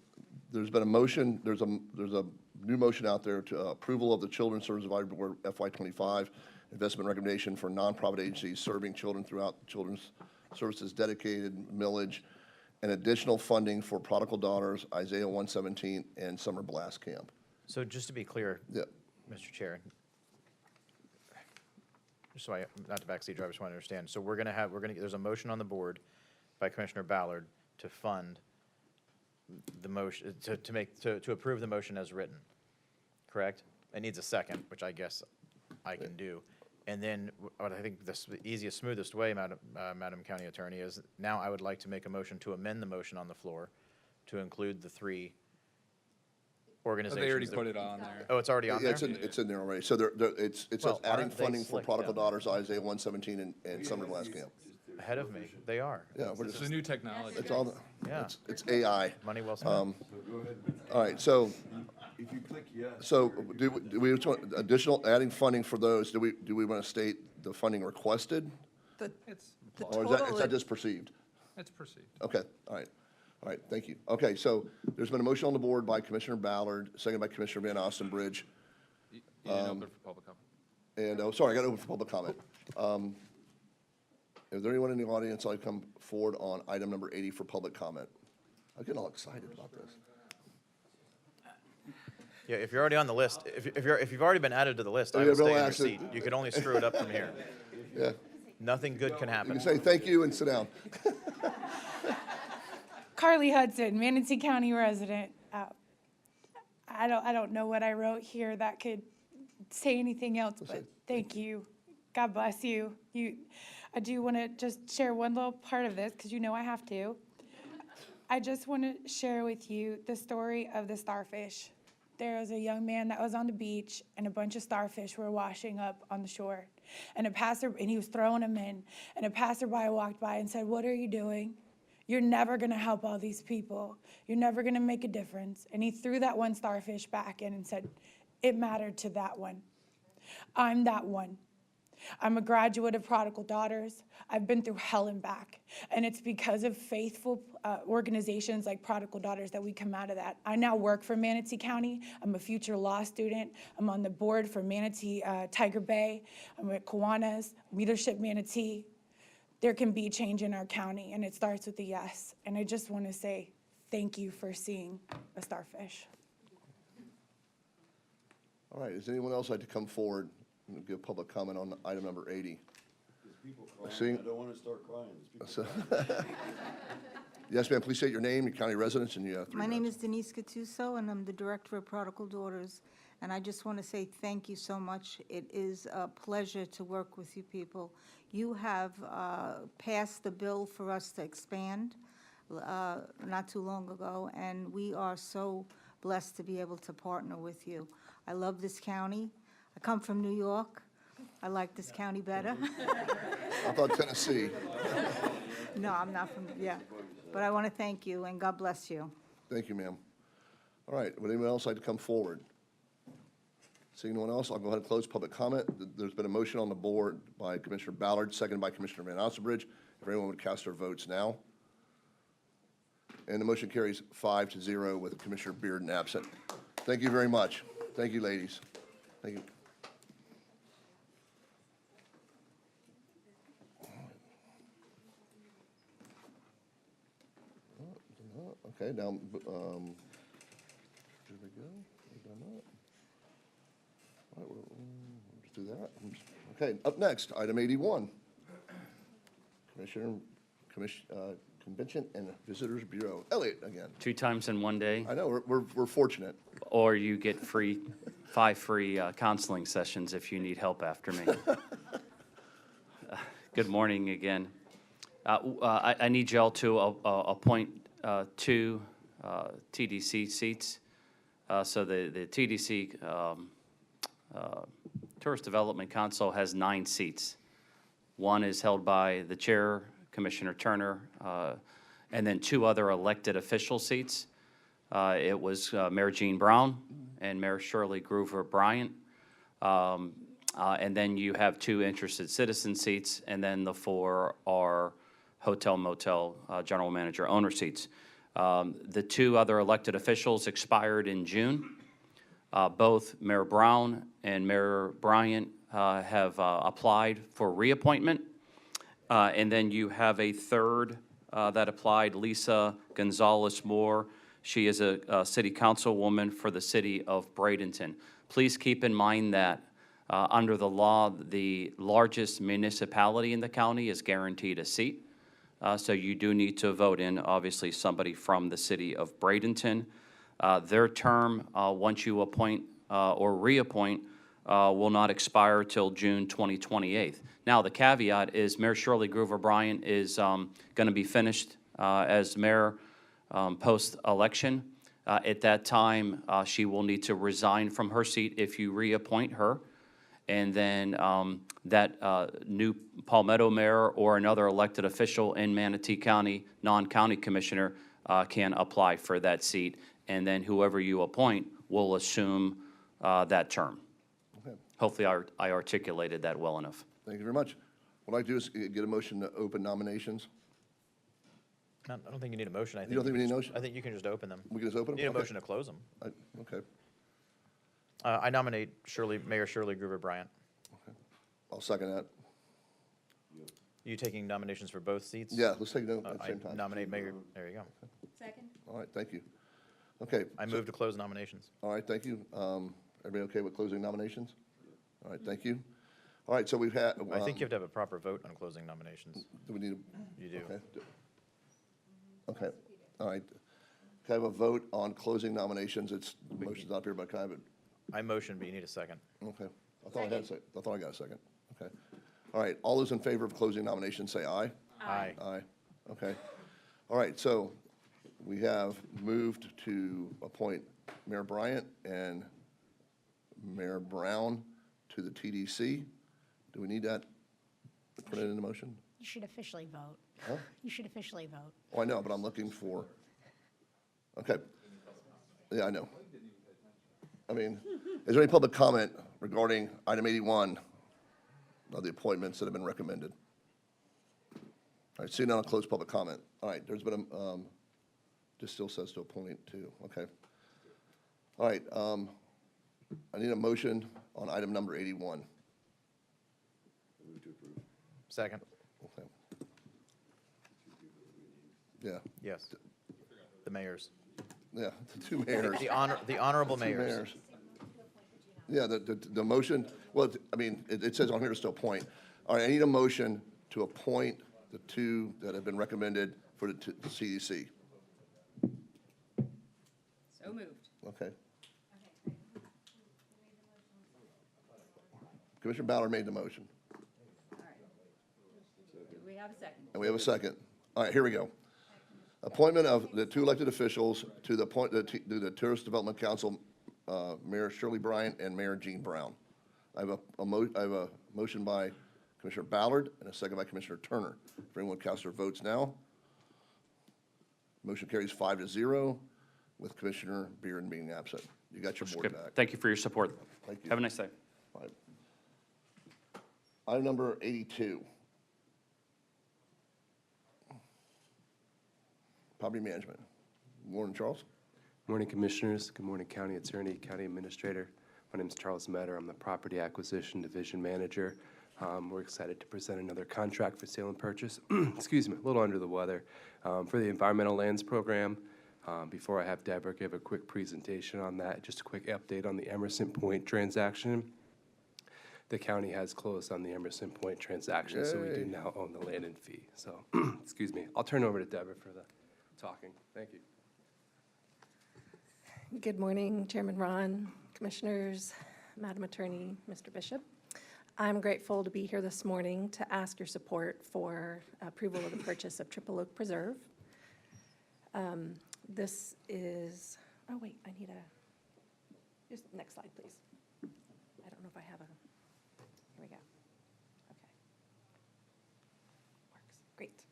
there's been a motion, there's a new motion out there to approval of the Children's Services Advisory Board FY25 investment recommendation for nonprofit agencies serving children throughout children's services dedicated millage and additional funding for Prodigal Daughters, Isaiah 117, and Summer Blast Camp. So just to be clear, Yeah. Mr. Chair, so not to backseat driver, I just want to understand. So there's a motion on the board by Commissioner Ballard to fund the motion, to approve the motion as written, correct? It needs a second, which I guess I can do. And then what I think the easiest, smoothest way, Madam County Attorney, is now I would like to make a motion to amend the motion on the floor to include the three organizations. They already put it on there. Oh, it's already on Yeah, there? it's in there already. So it says Well, adding aren't they funding for slick? Prodigal Yeah. Daughters, Isaiah 117, and Summer Blast Camp. Ahead of me, they are. Yeah, we're It's just, a new technology. it's all, Yeah. it's AI. Money well spent. Um, So go ahead. All right, so, If you click yes. so do we just want additional, adding funding for those, do we want to state the funding requested? The It's, Or is that just perceived? it's perceived. Okay, all right, thank you. Okay, so there's been a motion on the board by Commissioner Ballard, seconded by Commissioner Van Ostenbridge. You didn't open for public comment. And, oh, sorry, I got to open for public comment. Is there anyone in the audience I'd come forward on item number 80 for public comment? I'm getting all excited about this. Yeah, if you're already on the list, if you've already been added to the list, Oh, I yeah, would stay Bill in your asked it. seat. You could only screw it up from here. Yeah, Nothing good can you happen. can say thank you and sit down. Carly Hudson, Manatee County resident. I don't know what I wrote here that could say anything else, but thank you. God bless you. I do want to just share one little part of this because you know I have to. I just want to share with you the story of the starfish. There was a young man that was on the beach and a bunch of starfish were washing up on the shore. And he was throwing them in. And a passerby walked by and said, "What are you doing? You're never going to help all these people. You're never going to make a difference." And he threw that one starfish back in and said, "It mattered to that one. I'm that one. I'm a graduate of Prodigal Daughters. I've been through hell and back. And it's because of faithful organizations like Prodigal Daughters that we come out of that. I now work for Manatee County. I'm a future law student. I'm on the board for Manatee Tiger Bay. I'm at Kiwanis, Leadership Manatee. There can be change in our county, and it starts with a yes. And I just want to say thank you for seeing a starfish. All right, does anyone else like to come forward and give public comment on item number 80? There's people crying. Seeing- I don't want to start crying. There's people Yes, ma'am, please state your name, your county residence, and you have 3 My minutes. name is Denise Gattuso, and I'm the Director of Prodigal Daughters. And I just want to say thank you so much. It is a pleasure to work with you people. You have passed the bill for us to expand not too long ago, and we are so blessed to be able to partner with you. I love this county. I come from New York. I like this county better. I thought Tennessee. No, I'm not from, yeah. But I want to thank you, and God bless you. Thank you, ma'am. All right, would anyone else like to come forward? Seeing no one else, I'll go ahead and close public comment. There's been a motion on the board by Commissioner Ballard, seconded by Commissioner Van Ostenbridge. If anyone would cast their votes now. And the motion carries 5-0 with Commissioner Bearden absent. Thank you very much. Thank you, ladies. Thank you. Okay, now, did we go? We've done that. All right, we'll just do that. Okay, up next, item 81. Convention and Visitors Bureau. Elliot again. 2 times in one day, I know, we're fortunate. or you get 5 free counseling sessions if you need help after me. Good morning again. I need y'all to appoint 2 TDC seats. So the TDC Tourist Development Council has 9 seats. 1 is held by the chair, Commissioner Turner, and then 2 other elected official seats. It was Mayor Jean Brown and Mayor Shirley Groover Bryant. And then you have 2 interested citizen seats, and then the 4 are hotel, motel, general manager, owner seats. The 2 other elected officials expired in June. Both Mayor Brown and Mayor Bryant have applied for reappointment. And then you have a 3rd that applied, Lisa Gonzalez Moore. She is a city councilwoman for the city of Bradenton. Please keep in mind that under the law, the largest municipality in the county is guaranteed a seat. So you do need to vote in, obviously, somebody from the city of Bradenton. Their term, once you appoint or reappoint, will not expire till June 2028. Now, the caveat is Mayor Shirley Groover Bryant is going to be finished as mayor post-election. At that time, she will need to resign from her seat if you reappoint her. And then that new Palmetto mayor or another elected official in Manatee County, non-county commissioner, can apply for that seat. And then whoever you appoint will assume that term. Okay. Hopefully I articulated that well enough. Thank you very much. What I'd like to do is get a motion to open nominations. I don't think you need a motion. You don't think we need a motion? I think you can just open them. We can just open them? You need a Okay. motion to close them. Okay, I nominate Mayor Shirley Groover Bryant. I'll second that. You taking nominations for both seats? Yeah, let's take them at the I same time. nominate Mayor, there you go. Second. All right, thank you. Okay. I move to close nominations. All right, thank you. Everybody okay with closing nominations? All right, thank you. All right, so we've had. I think you have to have a proper vote on closing nominations. Do we need You do. Okay. Okay, all right. Can I have a vote on closing nominations? The motion's not here, but can I have it? I motion, but you need a second. Okay. I thought I had a second. I thought I got a second. Okay. All right, all those in favor of closing nominations, say aye. Aye. Aye. Okay. All right, so we have moved to appoint Mayor Bryant and Mayor Brown to the TDC. Do we need that? Put it in the motion? You should officially vote. Huh? You should officially vote. Oh, I know, but I'm looking for, okay. Yeah, I know. I mean, is there any public comment regarding item 81 of the appointments that have been recommended? All right, seeing none, I'll close public comment. All right, there's been a, just still says to appoint too, okay. All right, I need a motion on item number 81. Move to approve. Second. Okay. Yeah, Yes. The mayors. yeah, the 2 mayors. The honorable Two mayors. Yeah, the motion, well, I mean, it says on here to appoint. All right, I need a motion to appoint the 2 that have been recommended for the CDC. So moved. Okay. Commissioner Ballard made the motion, Do we have a second? and we have a second. All right, here we go. Appointment of the 2 elected officials to the Tourist Development Council, Mayor Shirley Bryant and Mayor Jean Brown. I have a motion by Commissioner Ballard and a second by Commissioner Turner. If anyone casts their votes now. Motion carries 5-0 with Commissioner Beeren being absent. You got your board Good. back. Thank you for your support. Thank you. Have a nice day. All right. Item number 82. Property management. Morning, Charles. Morning, Commissioners. Good morning, County Attorney, County Administrator. My name is Charles Metter. I'm the Property Acquisition Division Manager. We're excited to present another contract for sale and purchase, excuse me, a little under the weather, for the Environmental Lands Program. Before I have Deborah give a quick presentation on that, just a quick update on the Emerson Point transaction. the county has closed on the Emerson Point transaction, so we do Yay. now own the land and fee. So, excuse me, I'll turn it over to Deborah for the talking. Thank you. Good morning, Chairman Ron, Commissioners, Madam Attorney, Mr. Bishop. I'm grateful to be here this morning to ask your support for approval of the purchase of Triple Oak Preserve. This is, oh wait, I need a, just next slide, please. I don't know if I have a, here we go. Okay. Works, great.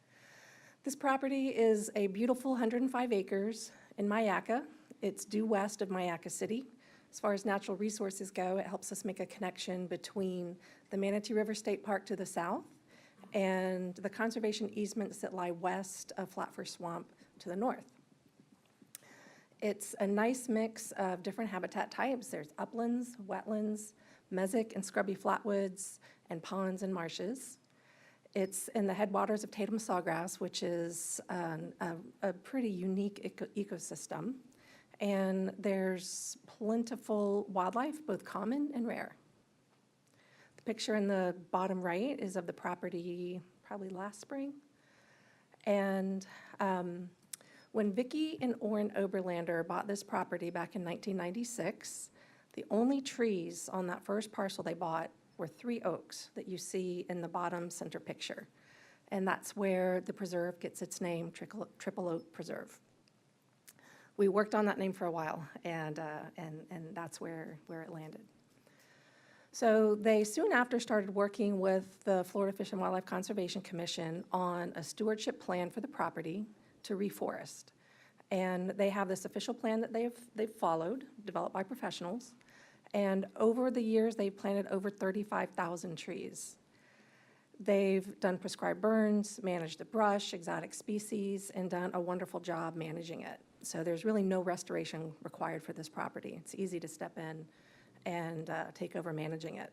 This property is a beautiful 105 acres in Mayaca. It's due west of Mayaca City. As far as natural resources go, it helps us make a connection between the Manatee River State Park to the south and the conservation easements that lie west of Flatford Swamp to the north. It's a nice mix of different habitat types. There's uplands, wetlands, mesic and scrubby flatwoods, and ponds and marshes. It's in the headwaters of Tatum Sawgrass, which is a pretty unique ecosystem. And there's plentiful wildlife, both common and rare. The picture in the bottom right is of the property probably last spring. And when Vicki and Orrin Oberlander bought this property back in 1996, the only trees on that first parcel they bought were 3 oaks that you see in the bottom center picture. And that's where the preserve gets its name, Triple Oak Preserve. We worked on that name for a while, and that's where it landed. So they soon after started working with the Florida Fish and Wildlife Conservation Commission on a stewardship plan for the property to reforest. And they have this official plan that they've followed, developed by professionals. And over the years, they've planted over 35,000 trees. They've done prescribed burns, managed the brush, exotic species, and done a wonderful job managing it. So there's really no restoration required for this property. It's easy to step in and take over managing it.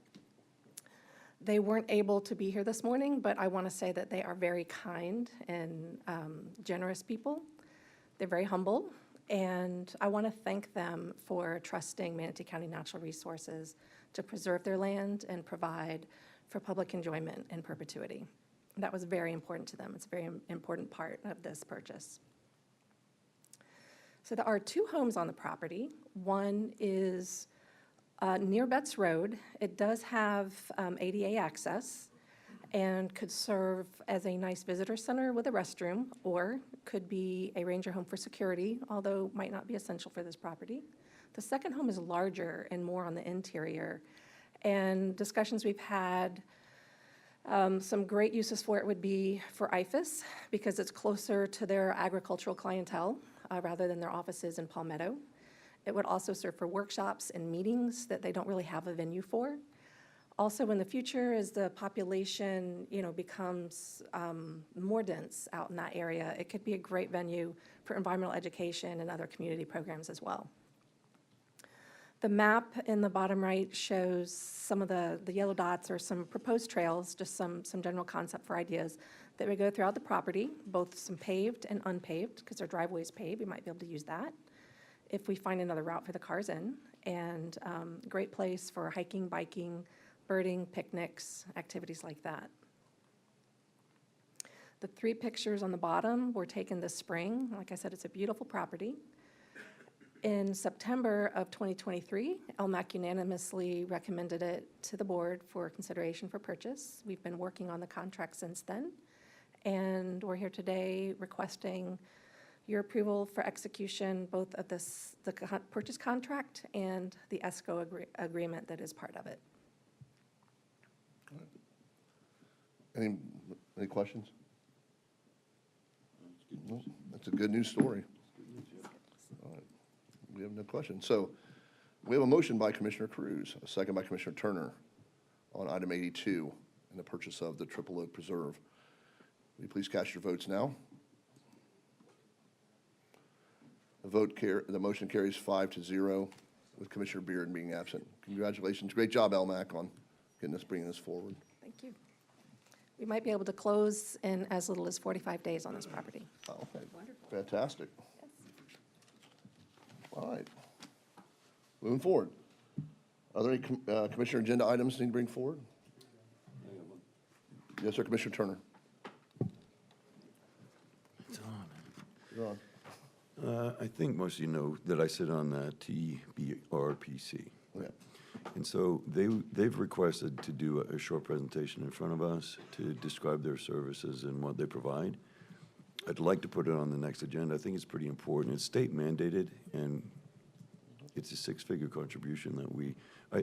They weren't able to be here this morning, but I want to say that they are very kind and generous people. They're very humble, and I want to thank them for trusting Manatee County Natural Resources to preserve their land and provide for public enjoyment in perpetuity. That was very important to them. It's a very important part of this purchase. So there are 2 homes on the property. One is near Betts Road. It does have ADA access and could serve as a nice visitor center with a restroom, or could be a ranger home for security, although might not be essential for this property. The second home is larger and more on the interior. And discussions we've had, some great uses for it would be for IFAS, because it's closer to their agricultural clientele rather than their offices in Palmetto. It would also serve for workshops and meetings that they don't really have a venue for. Also, in the future, as the population, becomes more dense out in that area, it could be a great venue for environmental education and other community programs as well. The map in the bottom right shows some of the yellow dots are some proposed trails, just some general concept for ideas that would go throughout the property, both some paved and unpaved, because our driveway is paved, we might be able to use that if we find another route for the cars in. And great place for hiking, biking, birding, picnics, activities like that. The 3 pictures on the bottom were taken this spring. Like I said, it's a beautiful property. In September of 2023, LMAC unanimously recommended it to the board for consideration for purchase. We've been working on the contract since then, and we're here today requesting your approval for execution both of the purchase contract and the ESCO agreement that is part of it. Any questions? No? That's a good news story. All right. We have no questions. So we have a motion by Commissioner Cruz, a second by Commissioner Turner on item 82 in the purchase of the Triple Oak Preserve. Will you please cast your votes now? The motion carries 5-0 with Commissioner Beard being absent. Congratulations. Great job, LMAC, on bringing this forward. Thank you. We might be able to close in as little as 45 days on this property. Oh, okay. Fantastic. Yes. All right. Moving forward. Are there any Commissioner agenda items you need to bring forward? Yes, sir, Commissioner Turner. It's on. You're on. I think most of you know that I sit on TBRPC. Yeah. And so they've requested to do a short presentation in front of us to describe their services and what they provide. I'd like to put it on the next agenda. I think it's pretty important. It's state mandated, and it's a six-figure contribution that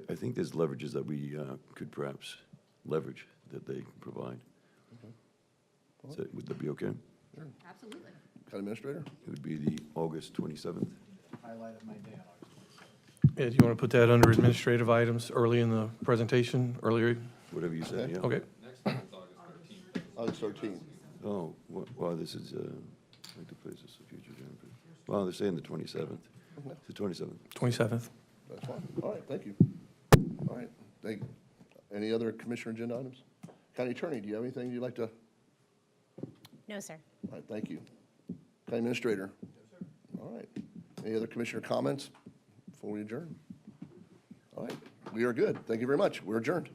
I think there's leverages that we could perhaps leverage that they provide. So would that be okay? Sure. Absolutely. County Administrator? It would be the August 27th. Highlight of my day on August 27th. Yeah, do you want to put that under administrative items early in the presentation, earlier? Whatever you say, yeah. Okay. Next one is August 13th. August 13th. Oh, wow, this is, like the place is the future agenda. Well, they're saying the 27th. It's the 27th. 27th. That's fine. All right, thank you. All right, thank you. Any other Commissioner agenda items? County Attorney, do you have anything you'd like to? No, sir. All right, thank you. County Administrator? All right. Any other Commissioner comments before we adjourn? All right, we are good. Thank you very much. We're adjourned.